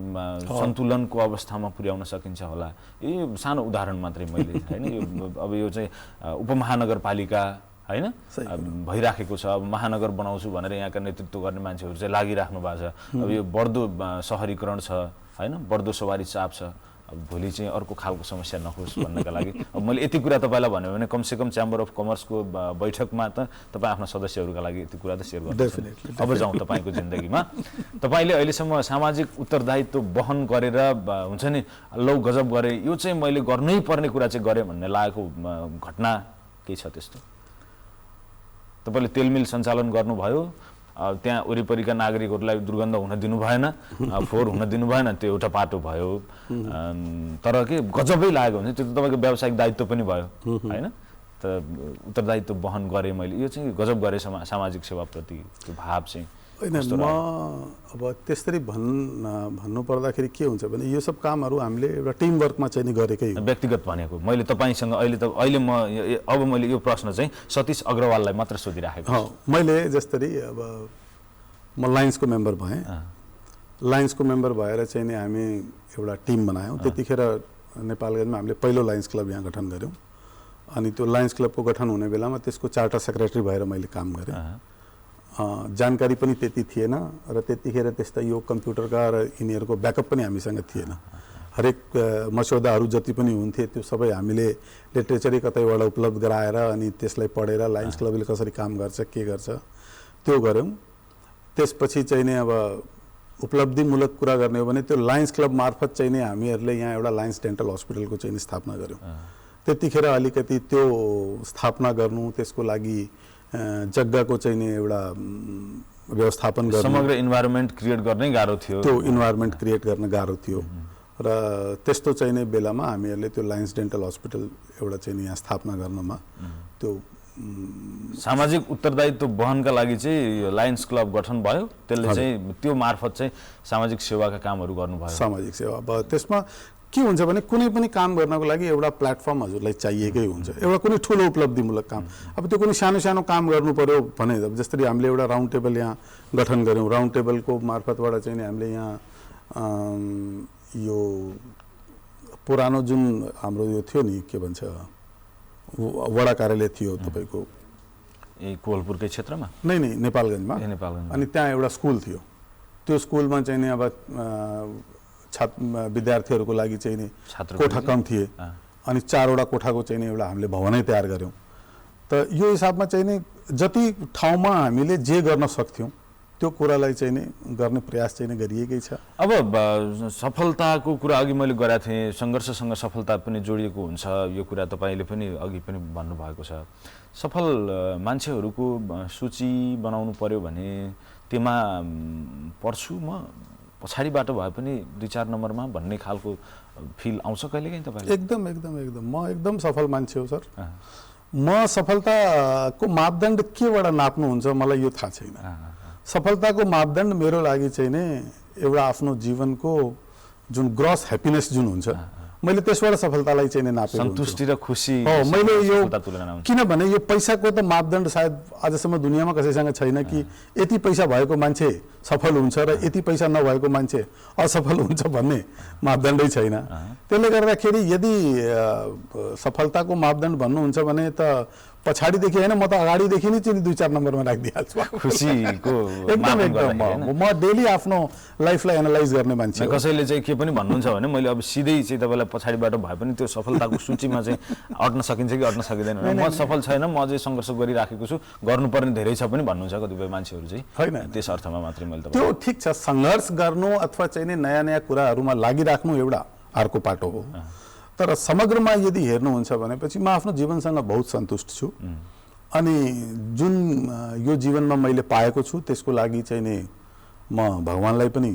सन्तुलनको अवस्थामा पुर्याउन सकिन्छ होला। यो सानो उदाहरण मात्रै मैले होइन। यो अब यो चाहिँ उपमहानगरपालिका होइन भइराखेको छ, अब महानगर बनाउँछु भनेर यहाँका नेतृत्व गर्ने मान्छेहरू चाहिँ लागिराख्नु भएको छ। अब यो बढ्दो सहरीकरण छ होइन, बढ्दो सवारी चाप छ, अब भोलि चाहिँ अर्को खालको समस्या नहोस् भन्नका लागि अब मैले यति कुरा तपाईँलाई भन्यो भने कमसेकम च्याम्बर अफ कमर्सको बैठकमा त तपाईँ आफ्ना सदस्यहरूका लागि यति कुरा त सेयर गर्नुहुन्छ। अब जाउँ तपाईँको जिन्दगीमा। तपाईँले अहिलेसम्म सामाजिक उत्तरदायित्व वहन गरेर हुन्छ नि लौ गजब गरे, यो चाहिँ मैले गर्नै पर्ने कुरा चाहिँ गरेँ भन्ने लागेको घटना केही छ त्यस्तो? तपाईँले तेलमिल सञ्चालन गर्नुभयो, त्यहाँ वरिपरिका नागरिकहरूलाई दुर्गन्ध हुन दिनु भएन, फोहोर हुन दिनु भएन, त्यो एउटा पाटो भयो। तर के गजबै लागेको हुन्छ, त्यो त तपाईँको व्यावसायिक दायित्व पनि भयो होइन। त उत्तरदायित्व वहन गरेँ मैले, यो चाहिँ गजब गरेँ सामाजिक सेवाप्रति त्यो भाव चाहिँ होइन। म अब त्यसरी भन्नु पर्दाखेरि के हुन्छ भने यो सब कामहरू हामीले एउटा टिमवर्कमा चाहिँ नि गरेकै हो। व्यक्तिगत भनेको मैले तपाईँसँग अहिले मैले यो प्रश्न चाहिँ सतीश अग्रवाललाई मात्र सोधिराखेको छु। मैले जसरी अब म लायन्सको मेम्बर भएँ, लायन्सको मेम्बर भएर चाहिँ नि हामी एउटा टिम बनायौँ। त्यतिखेर नेपालगञ्जमा हामीले पहिलो लायन्स क्लब यहाँ गठन गऱ्यौँ, अनि त्यो लायन्स क्लबको गठन हुने बेलामा त्यसको चार्टर सेक्रेटरी भएर मैले काम गरेँ। जानकारी पनि त्यति थिएन र त्यतिखेर त्यस्ता यो कम्प्युटरका र यिनीहरूको ब्याकअप पनि हामीसँग थिएन। हरेक मस्यौदाहरू जति पनि हुन्थे त्यो सबै हामीले लिटरेचरै कतैबाट उपलब्ध गराएर अनि त्यसलाई पढेर लायन्स क्लबले कसरी काम गर्छ के गर्छ त्यो गऱ्यौँ। त्यसपछि चाहिँ नि अब उपलब्धिमूलक कुरा गर्ने हो भने त्यो लायन्स क्लब मार्फत चाहिँ नि हामीहरूले यहाँ एउटा लायन्स डेन्टल हस्पिटलको चाहिँ स्थापना गऱ्यौँ। त्यतिखेर अलिकति त्यो स्थापना गर्नु, त्यसको लागि जग्गाको चाहिँ नि एउटा व्यवस्थापन गर्नु, समग्र इन्भाइरोमेन्ट क्रिएट गर्नै गाह्रो थियो। त्यो इन्भाइरोमेन्ट क्रिएट गर्न गाह्रो थियो र त्यस्तो चाहिँ नि बेलामा हामीहरूले त्यो लायन्स डेन्टल हस्पिटल एउटा चाहिँ यहाँ स्थापना गर्नमा त्यो सामाजिक उत्तरदायित्व वहनका लागि चाहिँ लायन्स क्लब गठन भयो। त्यसले चाहिँ त्यो मार्फत चाहिँ सामाजिक सेवाका कामहरू गर्नुभयो। सामाजिक सेवा अब त्यसमा के हुन्छ भने कुनै पनि काम गर्नको लागि एउटा प्लेटफर्म हजुरलाई चाहिएकै हुन्छ, एउटा कुनै ठुलो उपलब्धिमूलक काम। अब त्यो कुनै सानो सानो काम गर्नु पर्यो भने जसरी हामीले एउटा राउन्ड टेबल यहाँ गठन गऱ्यौँ, राउन्ड टेबलको मार्फतबाट चाहिँ नि हामीले यहाँ यो पुरानो जुन हाम्रो यो थियो नि के भन्छ वडा कार्यालय थियो तपाईँको कोहलपुरकै क्षेत्रमा नै नेपालगञ्जमा, अनि त्यहाँ एउटा स्कुल थियो, त्यो स्कुलमा चाहिँ नि अब विद्यार्थीहरूको लागि चाहिँ नि कोठा कम थिए, अनि 4वटा कोठाको चाहिँ नि एउटा हामीले भवनै तयार गऱ्यौँ। त यो हिसाबमा चाहिँ नि जति ठाउँमा हामीले जे गर्न सक्थ्यौँ त्यो कुरालाई चाहिँ नि गर्ने प्रयास चाहिँ नि गरिएकै छ। अब सफलताको कुरा अघि मैले गरेको थिएँ, सङ्घर्षसँग सफलता पनि जोडिएको हुन्छ, यो कुरा तपाईँले पनि अघि पनि भन्नुभएको छ। सफल मान्छेहरूको सूची बनाउनु पर्यो भने त्यसमा पर्छु म पछाडिबाट भए पनि 2-4 नम्बरमा भन्ने खालको फिल आउँछ कहिलेकाहीँ तपाईँले? एकदम एकदम एकदम म एकदम सफल मान्छे हो सर। म सफलताको मापदण्ड केबाट नाप्नुहुन्छ मलाई यो थाहा छैन। सफलताको मापदण्ड मेरो लागि चाहिँ नि एउटा आफ्नो जीवनको जुन ग्रस ह्याप्पिनेस जुन हुन्छ, मैले त्यसबाट सफलतालाई चाहिँ नि नापेको हुन्छु। सन्तुष्टि र खुसी मैले यो किनभने यो पैसाको त मापदण्ड सायद आजसम्म दुनियाँमा कसैसँग छैन कि यति पैसा भएको मान्छे सफल हुन्छ र यति पैसा नभएको मान्छे असफल हुन्छ भन्ने मापदण्डै छैन। त्यसले गर्दाखेरि यदि सफलताको मापदण्ड भन्नुहुन्छ भने त पछाडिदेखि होइन, म त अगाडिदेखि नै चाहिँ 2-4 नम्बरमा राखिदिइहाल्छु खुसीको। एकदम एकदम म डेली आफ्नो लाइफलाई एनालाइज गर्ने मान्छे। कसैले चाहिँ के पनि भन्नुहुन्छ भने मैले अब सिधै चाहिँ तपाईँलाई पछाडिबाट भए पनि त्यो सफलताको सूचीमा चाहिँ अट्न सकिन्छ कि अट्न सकिँदैन, म सफल छैन, म अझै सङ्घर्ष गरिराखेको छु, गर्नुपर्ने धेरै छ पनि भन्नुहुन्छ कतिपय मान्छेहरू चाहिँ। होइन त्यस अर्थमा मात्रै मैले त्यो ठिक छ, सङ्घर्ष गर्नु अथवा चाहिँ नि नयाँ नयाँ कुराहरूमा लागिराख्नु एउटा अर्को पाटो हो। तर समग्रमा यदि हेर्नुहुन्छ भनेपछि म आफ्नो जीवनसँग बहुत सन्तुष्ट छु, अनि जुन यो जीवनमा मैले पाएको छु त्यसको लागि चाहिँ नि म भगवानलाई पनि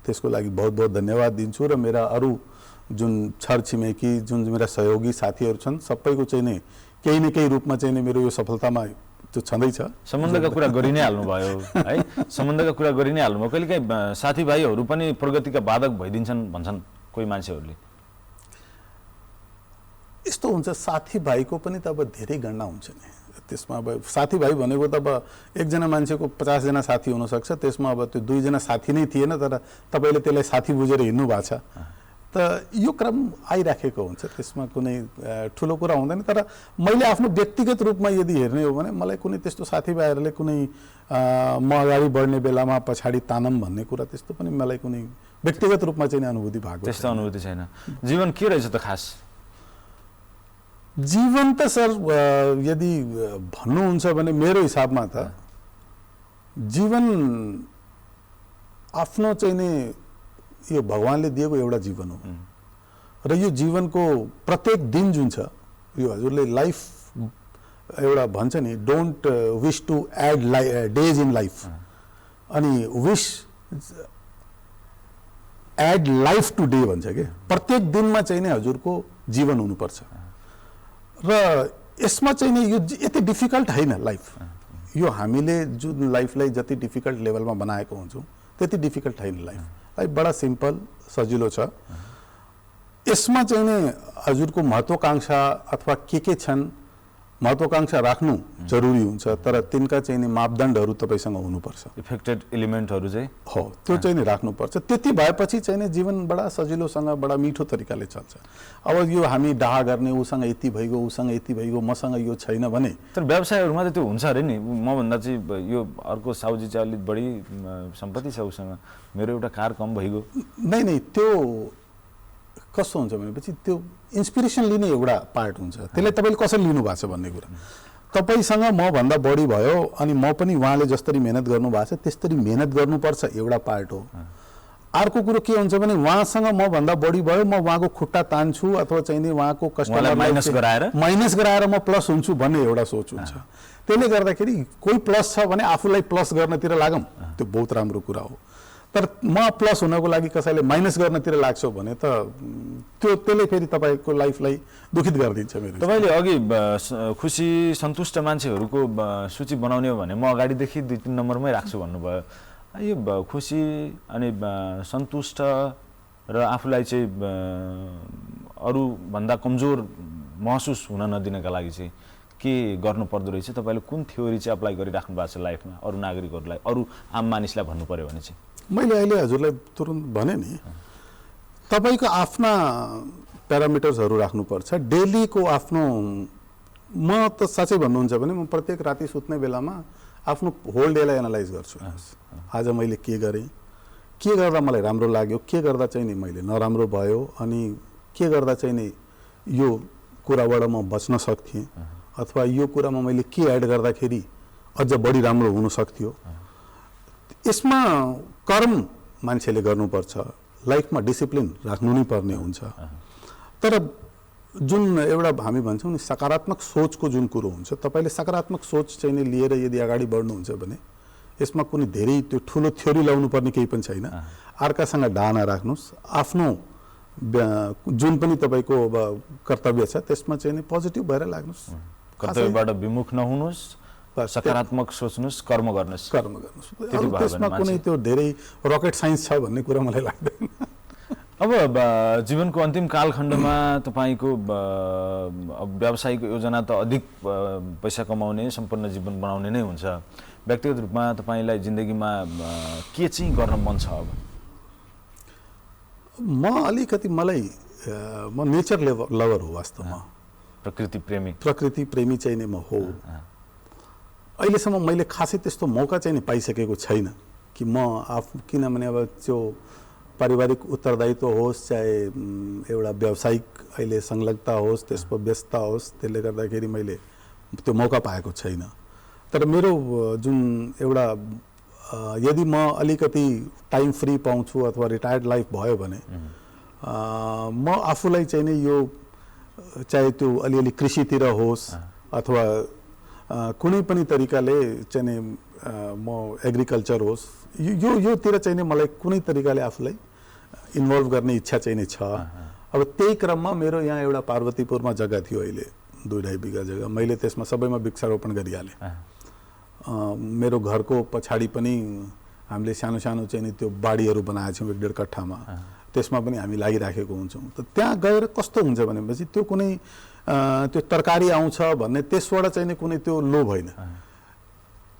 त्यसको लागि बहुत बहुत धन्यवाद दिन्छु, र मेरा अरू जुन छरछिमेकी जुन मेरा सहयोगी साथीहरू छन् सबैको चाहिँ नि केही न केही रूपमा चाहिँ नि मेरो यो सफलतामा त्यो छँदैछ। सम्बन्धका कुरा गरि नै हाल्नुभयो है, सम्बन्धका कुरा गरि नै हाल्नुभयो। कहिलेकाहीँ साथीभाइहरू पनि प्रगतिका बाधक भइदिन्छन् भन्छन् कोही मान्छेहरूले। यस्तो हुन्छ, साथीभाइको पनि त अब धेरै गणना हुन्छ नि त्यसमा। अब साथीभाइ भनेको त अब एकजना मान्छेको 50 जना साथी हुनसक्छ, त्यसमा अब त्यो 2 जना साथी नै थिएन तर तपाईँले त्यसलाई साथी बुझेर हिँड्नु भएको छ, त यो क्रम आइराखेको हुन्छ, त्यसमा कुनै ठुलो कुरा हुँदैन। तर मैले आफ्नो व्यक्तिगत रूपमा यदि हेर्ने हो भने मलाई कुनै त्यस्तो साथीभाइहरूले कुनै म अगाडि बढ्ने बेलामा पछाडि तानम भन्ने कुरा त्यस्तो पनि मलाई कुनै व्यक्तिगत रूपमा चाहिँ अनुभूति भएको त्यस्तो अनुभूति छैन। जीवन के रहेछ त खास? जीवन त सर यदि भन्नुहुन्छ भने मेरो हिसाबमा त जीवन आफ्नो चाहिँ नि यो भगवानले दिएको एउटा जीवन हो, र यो जीवनको प्रत्येक दिन जुन छ यो हजुरले लाइफ एउटा भन्छ नि don't wish to add days in life, अनि wish add life to day भन्छ के। प्रत्येक दिनमा चाहिँ नि हजुरको जीवन हुनुपर्छ, र यसमा चाहिँ नि यो यति डिफिकल्ट होइन लाइफ। यो हामीले जुन लाइफलाई जति डिफिकल्ट लेभलमा बनाएको हुन्छौँ त्यति डिफिकल्ट होइन लाइफ। लाइफ बडा सिम्पल सजिलो छ। यसमा चाहिँ नि हजुरको महत्त्वाकांक्षा अथवा के छन्, महत्त्वाकांक्षा राख्नु जरुरी हुन्छ, तर तिनका चाहिँ नि मापदण्डहरू तपाईँसँग हुनुपर्छ। इफेक्टेड एलिमेन्टहरू चाहिँ हो त्यो चाहिँ नि राख्नुपर्छ। त्यति भएपछि चाहिँ नि जीवन बडा सजिलोसँग बडा मिठो तरिकाले चल्छ। अब यो हामी डाहा गर्ने उसँग यति भइगयो उसँग यति भइगयो मसँग यो छैन भने, तर व्यवसायहरूमा त त्यो हुन्छ अरे नि। मभन्दा चाहिँ यो अर्को साउजी चाहिँ अलिक बढी सम्पत्ति छ उसँग, मेरो एउटा कार कम भइगयो। नै त्यो कस्तो हुन्छ भनेपछि त्यो इन्सपिरेसन लिने एउटा पार्ट हुन्छ, त्यसले तपाईँले कसरी लिनु भएको छ भन्ने कुरा। तपाईँसँग मभन्दा बढी भयो अनि म पनि उहाँले जसरी मेहनत गर्नुभएको छ त्यस्तरी मेहनत गर्नुपर्छ, एउटा पार्ट हो। अर्को कुरो के हुन्छ भने उहाँसँग मभन्दा बढी भयो, म उहाँको खुट्टा तान्छु अथवा चाहिँ नि उहाँको कस्टमरलाई माइनस गराएर म प्लस हुन्छु भन्ने एउटा सोच हुन्छ। त्यसले गर्दाखेरि कोही प्लस छ भने आफूलाई प्लस गर्नतिर लागौँ, त्यो बहुत राम्रो कुरा हो। तर म प्लस हुनको लागि कसैले माइनस गर्नतिर लाग्छ भने त त्यसले फेरि तपाईँको लाइफलाई दुखित गरिदिन्छ। मेरो तपाईँले अघि खुसी सन्तुष्ट मान्छेहरूको सूची बनाउने हो भने म अगाडिदेखि 2-3 नम्बरमै राख्छु भन्नुभयो। यो खुसी अनि सन्तुष्ट र आफूलाई चाहिँ अरूभन्दा कमजोर महसुस हुन नदिनका लागि चाहिँ के गर्नु पर्दो रहेछ? तपाईँले कुन थ्योरी चाहिँ अप्लाई गरिराख्नु भएको छ लाइफमा अरू नागरिकहरूलाई, अरू आम मानिसलाई भन्नु पर्यो भने चाहिँ? मैले अहिले हजुरलाई तुरुन्त भने नि, तपाईँको आफ्ना प्यारामिटर्सहरू राख्नुपर्छ। डेलीको आफ्नो, म त साँच्चै भन्नुहुन्छ भने म प्रत्येक राति सुत्ने बेलामा आफ्नो होल डेलाई एनालाइज गर्छु। आज मैले के गरेँ, के गर्दा मलाई राम्रो लाग्यो, के गर्दा चाहिँ नि मैले नराम्रो भयो, अनि के गर्दा चाहिँ नि यो कुराबाट म बच्न सक्थेँ, अथवा यो कुरामा मैले के एड गर्दाखेरि अझ बढी राम्रो हुन सक्थ्यो। यसमा कर्म मान्छेले गर्नुपर्छ, लाइफमा डिसिप्लिन राख्नु नै पर्ने हुन्छ। तर जुन एउटा हामी भन्छौँ नि सकारात्मक सोचको जुन कुरो हुन्छ, तपाईँले सकारात्मक सोच चाहिँ नि लिएर यदि अगाडि बढ्नुहुन्छ भने यसमा कुनै धेरै त्यो ठुलो थ्योरी लाउनु पर्ने केही पनि छैन। अर्कासँग डाहा नराख्नुहोस्, आफ्नो जुन पनि तपाईँको अब कर्तव्य छ त्यसमा चाहिँ नि पोजिटिभ भएर लाग्नुहोस्, कर्तव्यबाट विमुख नहुनुहोस्, सकारात्मक सोच्नुहोस्, कर्म गर्नुहोस्। त्यसमा कुनै त्यो धेरै रकेट साइन्स छ भन्ने कुरा मलाई लाग्दैन। अब जीवनको अन्तिम कालखण्डमा तपाईँको व्यावसायिक योजना त अधिक पैसा कमाउने, सम्पन्न जीवन बनाउने नै हुन्छ। व्यक्तिगत रूपमा तपाईँलाई जिन्दगीमा के चाहिँ गर्न मन छ? अब म अलिकति म नेचर लभर हो वास्तवमा, प्रकृति प्रेमी चाहिँ नै म हो। अहिलेसम्म मैले खासै त्यस्तो मौका चाहिँ नि पाइसकेको छैन कि म किनभने अब त्यो पारिवारिक उत्तरदायित्व होस्, चाहे एउटा व्यावसायिक अहिले संलग्नता होस्, त्यसको व्यस्तता होस्, त्यसले गर्दाखेरि मैले त्यो मौका पाएको छैन। तर मेरो जुन एउटा यदि म अलिकति टाइम फ्री पाउँछु अथवा रिटायर्ड लाइफ भयो भने म आफूलाई चाहिँ नि यो चाहे त्यो अलिअलि कृषितिर होस् अथवा कुनै पनि तरिकाले चाहिँ नि म एग्रिकल्चर होस्, योतिर चाहिँ नि मलाई कुनै तरिकाले आफूलाई इन्भल्भ गर्ने इच्छा चाहिँ नि छ। अब त्यही क्रममा मेरो यहाँ एउटा पार्वतीपुरमा जग्गा थियो अहिले 2-2.5 बिघा जग्गा, मैले त्यसमा सबैमा वृक्षारोपण गरिहालेँ। मेरो घरको पछाडि पनि हामीले सानो सानो चाहिँ नि त्यो बाडीहरू बनाएको छौँ 1.5 कट्ठामा, त्यसमा पनि हामी लागिराखेको हुन्छौँ। त त्यहाँ गएर कस्तो हुन्छ भनेपछि त्यो कुनै त्यो तरकारी आउँछ भन्ने त्यसबाट चाहिँ नि कुनै त्यो लोभ होइन।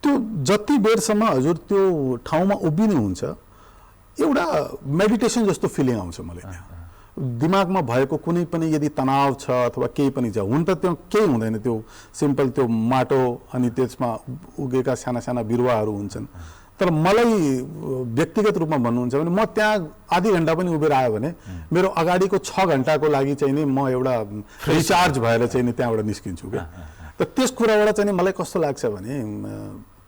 त्यो जति बेरसम्म हजुर त्यो ठाउँमा उभिने हुन्छ एउटा मेडिटेसन जस्तो फिलिङ आउँछ मलाई। त्यहाँ दिमागमा भएको कुनै पनि यदि तनाव छ अथवा केही पनि छ, हुन त त्यो केही हुँदैन, त्यो सिम्पल त्यो माटो अनि त्यसमा उगेका साना साना बिरुवाहरू हुन्छन्। तर मलाई व्यक्तिगत रूपमा भन्नुहुन्छ भने म त्यहाँ आधी घन्टा पनि उभिएर आयो भने मेरो अगाडिको 6 घन्टाको लागि चाहिँ नि म एउटा रिचार्ज भएर चाहिँ नि त्यहाँबाट निस्किन्छु क्या। त त्यस कुराबाट चाहिँ नि मलाई कस्तो लाग्छ भने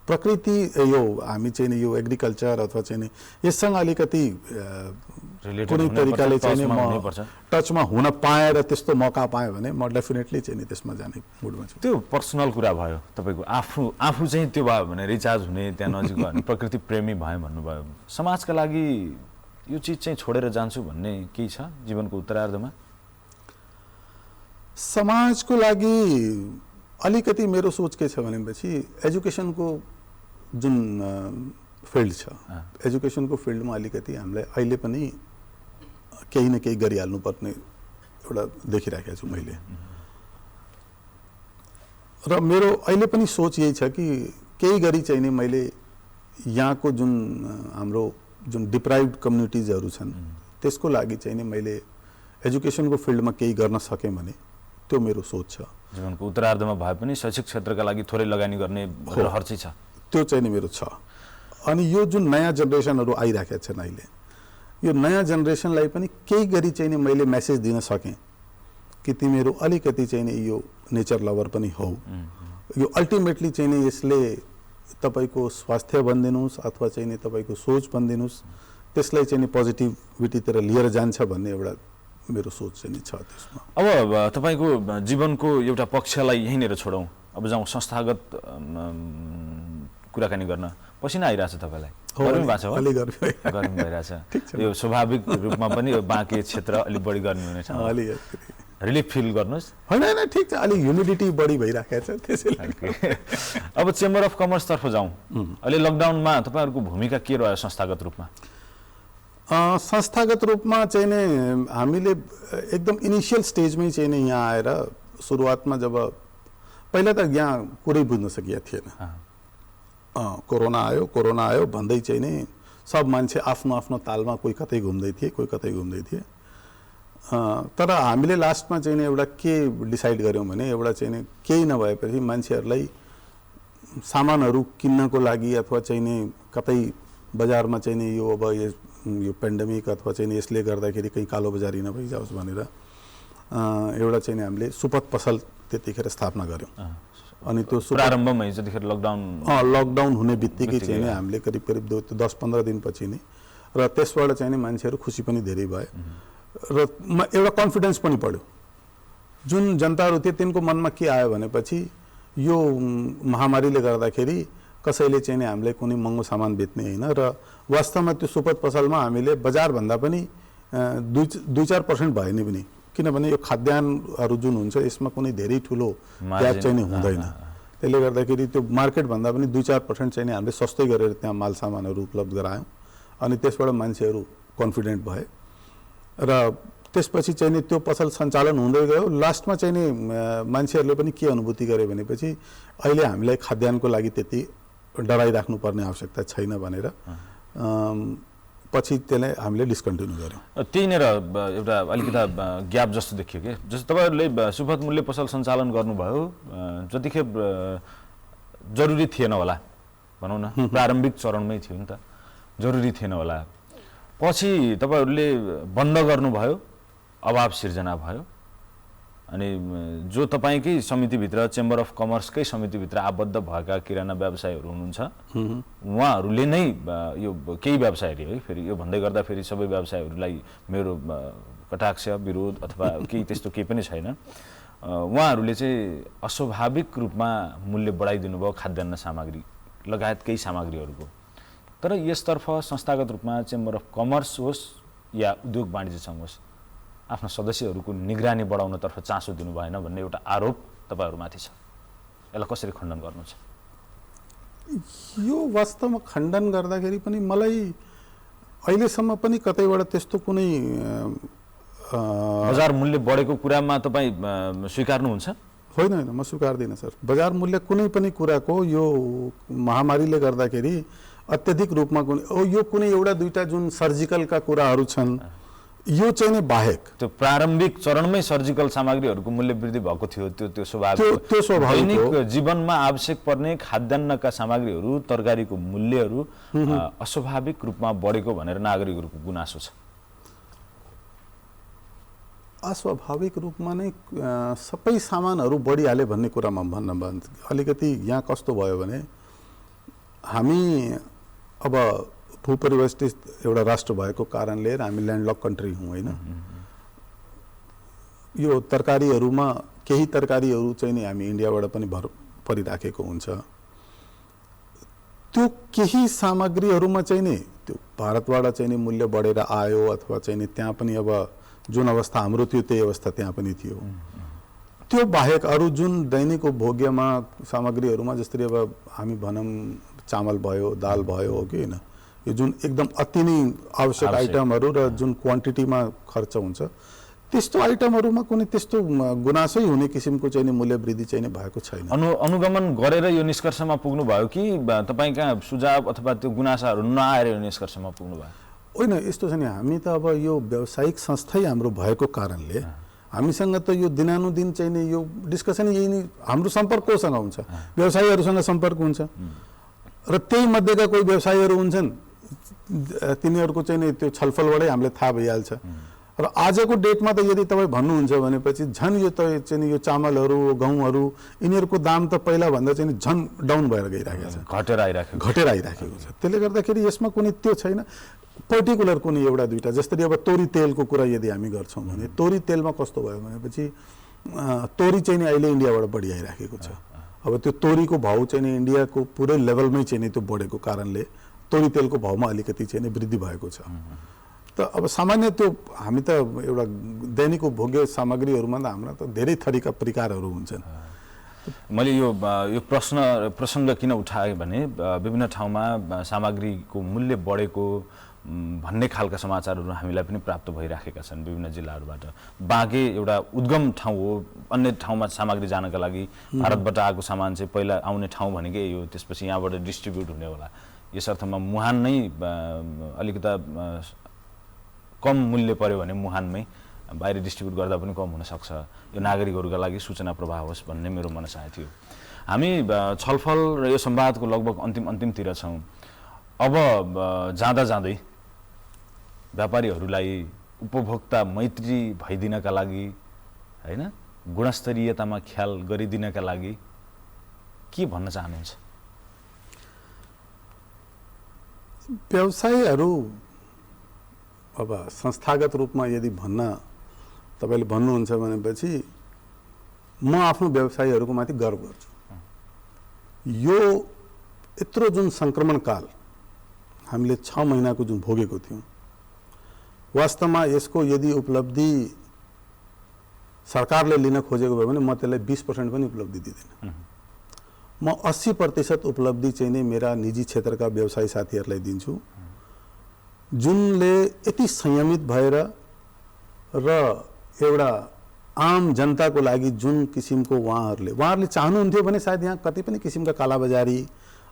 प्रकृति यो हामी चाहिँ नि यो एग्रिकल्चर अथवा चाहिँ नि यससँग अलिकति कुनै तरिकाले चाहिँ नि म टचमा हुन पाएँ र त्यस्तो मौका पाएँ भने म डेफिनेटली चाहिँ नि त्यसमा जाने मुडमा छु। त्यो पर्सनल कुरा भयो तपाईँको, आफू चाहिँ त्यो भयो भने रिचार्ज हुने, त्यहाँ नजिक भयो भने प्रकृति प्रेमी भयो भन्नुभयो। समाजका लागि यो चिज चाहिँ छोडेर जान्छु भन्ने केही छ जीवनको उत्तरार्धमा? समाजको लागि अलिकति मेरो सोच के छ भनेपछि एजुकेसनको जुन फिल्ड छ, एजुकेसनको फिल्डमा अलिकति हामीलाई अहिले पनि केही न केही गरिहाल्नु पर्ने एउटा देखिराखेको छु मैले। र मेरो अहिले पनि सोच यही छ कि केही गरी चाहिँ नि मैले यहाँको जुन हाम्रो जुन डिप्राइभ्ड कम्युनिटिजहरू छन् त्यसको लागि चाहिँ नि मैले एजुकेसनको फिल्डमा केही गर्न सकेँ भने त्यो मेरो सोच छ। जीवनको उत्तरार्धमा भए पनि शैक्षिक क्षेत्रका लागि थोरै लगानी गर्ने रहर चाहिँ छ, त्यो चाहिँ नि मेरो छ। अनि यो जुन नयाँ जेनेरेसनहरू आइराखेका छन् अहिले, यो नयाँ जेनेरेसनलाई पनि केही गरी चाहिँ नि मैले मेसेज दिन सकेँ कि तिमीहरू अलिकति चाहिँ नि यो नेचर लभर पनि हौ। यो अल्टिमेटली चाहिँ नि यसले तपाईँको स्वास्थ्य भनिदिनुहोस् अथवा चाहिँ नि तपाईँको सोच भनिदिनुहोस्, त्यसलाई चाहिँ नि पोजिटिभिटीतिर लिएर जान्छ भन्ने एउटा मेरो सोच चाहिँ नि छ त्यसमा। अब तपाईँको जीवनको एउटा पक्षलाई यहीँनिर छोडौँ, अब जाउँ संस्थागत कुराकानी गर्न। पसिना आइरहेछ तपाईँलाई? गर्मी भएको छ? गर्मी भइरहेछ। यो स्वाभाविक रूपमा पनि बाँकी क्षेत्र अलिक बढी गर्मी हुनेछ, रिलिफ फिल गर्नुहोस्। होइन ठिक छ, अलिक ह्युमिडिटी बढी भइरहेको छ त्यसैले। अब चेम्बर अफ कमर्सतर्फ जाउँ। अहिले लकडाउनमा तपाईँहरूको भूमिका के रह्यो संस्थागत रूपमा? संस्थागत रूपमा चाहिँ नि हामीले एकदम इनिसियल स्टेजमै चाहिँ नि यहाँ आएर सुरुवातमा जब पहिला त यहाँ कुरै बुझ्न सकिएको थिएन। कोरोना आयो भन्दै चाहिँ नि सब मान्छे आफ्नो आफ्नो तालमा कोही कतै घुम्दै थिए, कोही कतै घुम्दै थिए। तर हामीले लास्टमा चाहिँ नि एउटा के डिसाइड गर्यौँ भने एउटा चाहिँ नि केही नभएपछि मान्छेहरूलाई सामानहरू किन्नको लागि अथवा चाहिँ नि कतै बजारमा चाहिँ नि यो अब यो पेन्डेमिक अथवा चाहिँ नि यसले गर्दाखेरि कहीँ कालो बजारी नभइजाओस् भनेर एउटा चाहिँ नि हामीले सुपथ पसल त्यतिखेर स्थापना गर्यौँ। अनि त्यो प्रारम्भमै जतिखेर लकडाउन हुने बित्तिकै चाहिँ नि हामीले करिब 10-15 दिनपछि नै र त्यसबाट चाहिँ नि मान्छेहरू खुसी पनि धेरै भए र एउटा कन्फिडेन्स पनि बढ्यो। जुन जनताहरू थिए तिनको मनमा के आयो भनेपछि यो महामारीले गर्दाखेरि कसैले चाहिँ नि हामीले कुनै महँगो सामान बेच्ने होइन र वास्तवमा त्यो सुपथ पसलमा हामीले बजारभन्दा पनि 2-4% भयो नि पनि, किनभने यो खाद्यान्नहरू जुन हुन्छ यसमा कुनै धेरै ठुलो ब्याज चाहिँ नि हुँदैन। त्यसले गर्दाखेरि त्यो मार्केटभन्दा पनि 2-4% चाहिँ नि हामीले सस्तै गरेर त्यहाँ माल सामानहरू उपलब्ध गरायौँ अनि त्यसबाट मान्छेहरू कन्फिडेन्ट भए र त्यसपछि चाहिँ नि त्यो पसल सञ्चालन हुँदै गयो। लास्टमा चाहिँ नि मान्छेहरूले पनि के अनुभूति गरे भनेपछि अहिले हामीलाई खाद्यान्नको लागि त्यति डराइराख्नुपर्ने आवश्यकता छैन भनेर पछि त्यसलाई हामीले डिस्कन्टिन्यू गर्यौँ। त्यहीँनिर एउटा अलिकता ग्याप जस्तो देखियो कि जस्तो तपाईँहरूले सुपथ मूल्य पसल सञ्चालन गर्नुभयो जतिखेर जरुरी थिएन होला भनौँ न, प्रारम्भिक चरणमै थियो नि त, जरुरी थिएन होला। पछि तपाईँहरूले बन्द गर्नुभयो, अभाव सिर्जना भयो अनि जो तपाईँकै समितिभित्र चेम्बर अफ कमर्सकै समितिभित्र आबद्ध भएका किराना व्यवसायीहरू हुनुहुन्छ उहाँहरूले नै यो केही व्यवसायहरू है फेरि यो भन्दै गर्दा फेरि सबै व्यवसायीहरूलाई मेरो कटाक्ष विरोध अथवा केही त्यस्तो केही पनि छैन, उहाँहरूले चाहिँ अस्वाभाविक रूपमा मूल्य बढाइदिनु भयो खाद्यान्न सामग्री लगायत केही सामग्रीहरूको। तर यसतर्फ संस्थागत रूपमा चेम्बर अफ कमर्स होस् या उद्योग वाणिज्य सङ्घ होस् आफ्ना सदस्यहरूको निगरानी बढाउनतर्फ चासो दिनु भएन भन्ने एउटा आरोप तपाईँहरूमाथि छ। यसलाई कसरी खण्डन गर्नुहुन्छ? यो वास्तवमा खण्डन गर्दाखेरि पनि मलाई अहिलेसम्म पनि कतैबाट त्यस्तो कुनै बजार मूल्य बढेको कुरामा तपाईँ स्वीकार्नुहुन्छ? होइन, म स्वीकार्दिनँ सर। बजार मूल्य कुनै पनि कुराको यो महामारीले गर्दाखेरि अत्यधिक रूपमा यो कुनै एउटा दुईटा जुन सर्जिकलका कुराहरू छन् यो चाहिँ नै बाहेक त्यो प्रारम्भिक चरणमै सर्जिकल सामग्रीहरूको मूल्य वृद्धि भएको थियो, त्यो स्वाभाविक दैनिक जीवनमा आवश्यक पर्ने खाद्यान्नका सामग्रीहरू तरकारीको मूल्यहरू अस्वाभाविक रूपमा बढेको भनेर नागरिकहरूको गुनासो छ। अस्वाभाविक रूपमा नै सबै सामानहरू बढिहाले भन्ने कुरामा भन्न अलिकति यहाँ कस्तो भयो भने हामी अब भूपरिवेष्टित एउटा राष्ट्र भएको कारणले हामी ल्यान्डलक कन्ट्री हौँ होइन। यो तरकारीहरूमा केही तरकारीहरू चाहिँ नि हामी इन्डियाबाट पनि भर परिराखेको हुन्छ। त्यो केही सामग्रीहरूमा चाहिँ नि त्यो भारतबाट चाहिँ नि मूल्य बढेर आयो अथवा चाहिँ नि त्यहाँ पनि अब जुन अवस्था हाम्रो थियो त्यही अवस्था त्यहाँ पनि थियो। त्यो बाहेक अरू जुन दैनिक उपभोग्यमा सामग्रीहरूमा जसरी अब हामी भनौँ चामल भयो, दाल भयो हो कि होइन, यो जुन एकदम अति नै आवश्यक आइटमहरू र जुन क्वान्टिटीमा खर्च हुन्छ त्यस्तो आइटमहरूमा कुनै त्यस्तो गुनासै हुने किसिमको चाहिँ नि मूल्य वृद्धि चाहिँ नि भएको छैन। अनुगमन गरेर यो निष्कर्षमा पुग्नु भयो कि तपाईँ कहाँ सुझाव अथवा त्यो गुनासाहरू नआएर यो निष्कर्षमा पुग्नु भयो? होइन, यस्तो छ नि, हामी त अब यो व्यावसायिक संस्थै हाम्रो भएको कारणले हामीसँग त यो दिनानुदिन चाहिँ नि यो डिस्कसन यही नै हाम्रो सम्पर्क कोसँग हुन्छ? व्यवसायीहरूसँग सम्पर्क हुन्छ र त्यही मध्येका कोही व्यवसायीहरू हुन्छन् तिनीहरूको चाहिँ नि त्यो छलफलबाटै हामीले थाहा भइहाल्छ। र आजको डेटमा त यदि तपाईँ भन्नुहुन्छ भनेपछि झन् यो त चाहिँ नि यो चामलहरू गहुँहरू यिनीहरूको दाम त पहिलाभन्दा चाहिँ नि झन् डाउन भएर गइरहेको छ, घटेर आइराखेको छ। त्यसले गर्दाखेरि यसमा कुनै त्यो छैन पर्टिकुलर कुनै एउटा दुईटा। जस्तै अब तोरी तेलको कुरा यदि हामी गर्छौँ भने तोरी तेलमा कस्तो भयो भनेपछि तोरी चाहिँ नि अहिले इन्डियाबाट बढी आइराखेको छ। अब त्यो तोरीको भाउ चाहिँ नि इन्डियाको पुरै लेभलमै चाहिँ नि त्यो बढेको कारणले तोरी तेलको भाउमा अलिकति चाहिँ नि वृद्धि भएको छ। त अब सामान्य त्यो हामी त एउटा दैनिक उपभोग्य सामग्रीहरूमा त हाम्रा त धेरै थरीका प्रकारहरू हुन्छन्। मैले यो प्रसङ्ग किन उठाएँ भने विभिन्न ठाउँमा सामग्रीको मूल्य बढेको भन्ने खालका समाचारहरू हामीलाई पनि प्राप्त भइराखेका छन् विभिन्न जिल्लाहरूबाट। बाँके एउटा उद्गम ठाउँ हो, अन्य ठाउँमा सामग्री जानका लागि भारतबाट आएको सामान चाहिँ पहिला आउने ठाउँ भनेकै यो, त्यसपछि यहाँबाट डिस्ट्रिब्युट हुने होला। यस अर्थमा मुहान नै अलिकता कम मूल्य पर्यो भने मुहानमै बाहिर डिस्ट्रिब्युट गर्दा पनि कम हुनसक्छ, यो नागरिकहरूका लागि सूचना प्रवाह होस् भन्ने मेरो मनसाय थियो। हामी छलफल र यो संवादको लगभग अन्तिमतिर छौँ। अब जाँदा जाँदै व्यापारीहरूलाई उपभोक्ता मैत्री भइदिनका लागि हैन, गुणस्तरीयतामा ख्याल गरिदिनका लागि के भन्न चाहनुहुन्छ? व्यवसायीहरू अब संस्थागत रूपमा यदि भन्न तपाईले भन्नुहुन्छ भनेपछि म आफ्नो व्यवसायीहरूको माथि गर्व गर्छु। यो यत्रो जुन संक्रमण काल हामीले 6 महिनाको जुन भोगेको थियौं, वास्तवमा यसको यदि उपलब्धि सरकारले लिन खोजेको भयो भने म त्यसलाई 20% पनि उपलब्धि दिदिनँ। म 80% उपलब्धि चाहिँ नै मेरा निजी क्षेत्रका व्यवसायी साथीहरूलाई दिन्छु, जुनले यति संयमित भएर र एउटा आम जनताको लागि जुन किसिमको उहाँहरूले चाहनुहुन्थ्यो भने सायद यहाँ कति पनि किसिमका कालाबजारी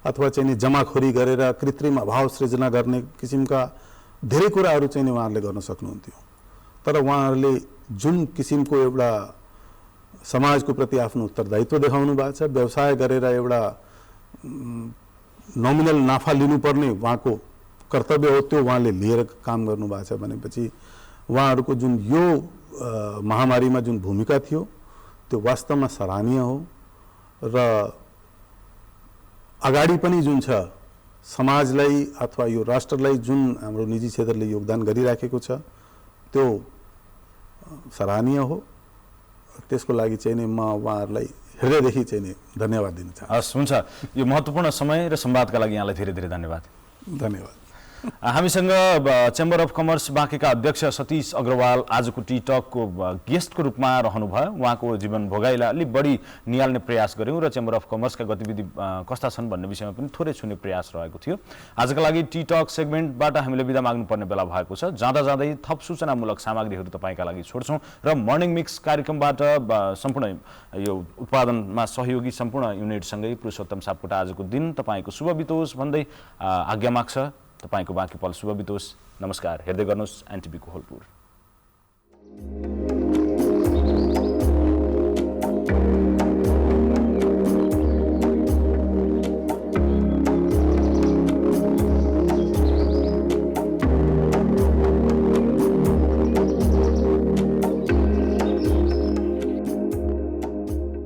अथवा चाहिँ नि जमाखोरी गरेर कृत्रिम अभाव सृजना गर्ने किसिमका धेरै कुराहरू चाहिँ नि उहाँहरूले गर्न सक्नुहुन्थ्यो। तर उहाँहरूले जुन किसिमको एउटा समाजको प्रति आफ्नो उत्तरदायित्व देखाउनु भएको छ, व्यवसाय गरेर एउटा नोमिनल नाफा लिनुपर्ने उहाँको कर्तव्य हो, त्यो उहाँले लिएर काम गर्नु भएको छ भनेपछि उहाँहरूको जुन यो महामारीमा जुन भूमिका थियो त्यो वास्तवमा सराहनीय हो। र अगाडि पनि जुन छ समाजलाई अथवा यो राष्ट्रलाई जुन हाम्रो निजी क्षेत्रले योगदान गरिराखेको छ त्यो सराहनीय हो। त्यसको लागि चाहिँ नि म उहाँहरूलाई हृदयदेखि चाहिँ नि धन्यवाद दिन चाहन्छु। हस्, हुन्छ। यो महत्त्वपूर्ण समय र संवादका लागि यहाँलाई धेरै धेरै धन्यवाद। धन्यवाद। हामीसँग चेम्बर अफ कमर्स बाँकेका अध्यक्ष सतीश अग्रवाल आजको टी टकको गेस्टको रूपमा रहनुभयो। उहाँको जीवन भोगाइलाई अलिक बढी निहाल्ने प्रयास गऱ्यौँ र चेम्बर अफ कमर्सका गतिविधि कस्ता छन् भन्ने विषयमा पनि थोरै छुने प्रयास रहेको थियो। आजका लागि टी टक सेगमेन्टबाट हामीले बिदा माग्नुपर्ने बेला भएको छ। जाँदा जाँदै थप सूचनामूलक सामग्रीहरू तपाईँका लागि छोड्छौँ र मर्निङ मिक्स कार्यक्रमबाट सम्पूर्ण यो उत्पादनमा सहयोगी सम्पूर्ण युनिटसँगै पुरुषोत्तम सापकोटा आजको दिन तपाईँको शुभ बितोस् भन्दै आज्ञा माग्छ। तपाईको बाँकी पल शुभ बितोस्। नमस्कार। हेर्दै गर्नुहोस् एनटिभी कोहलपुर।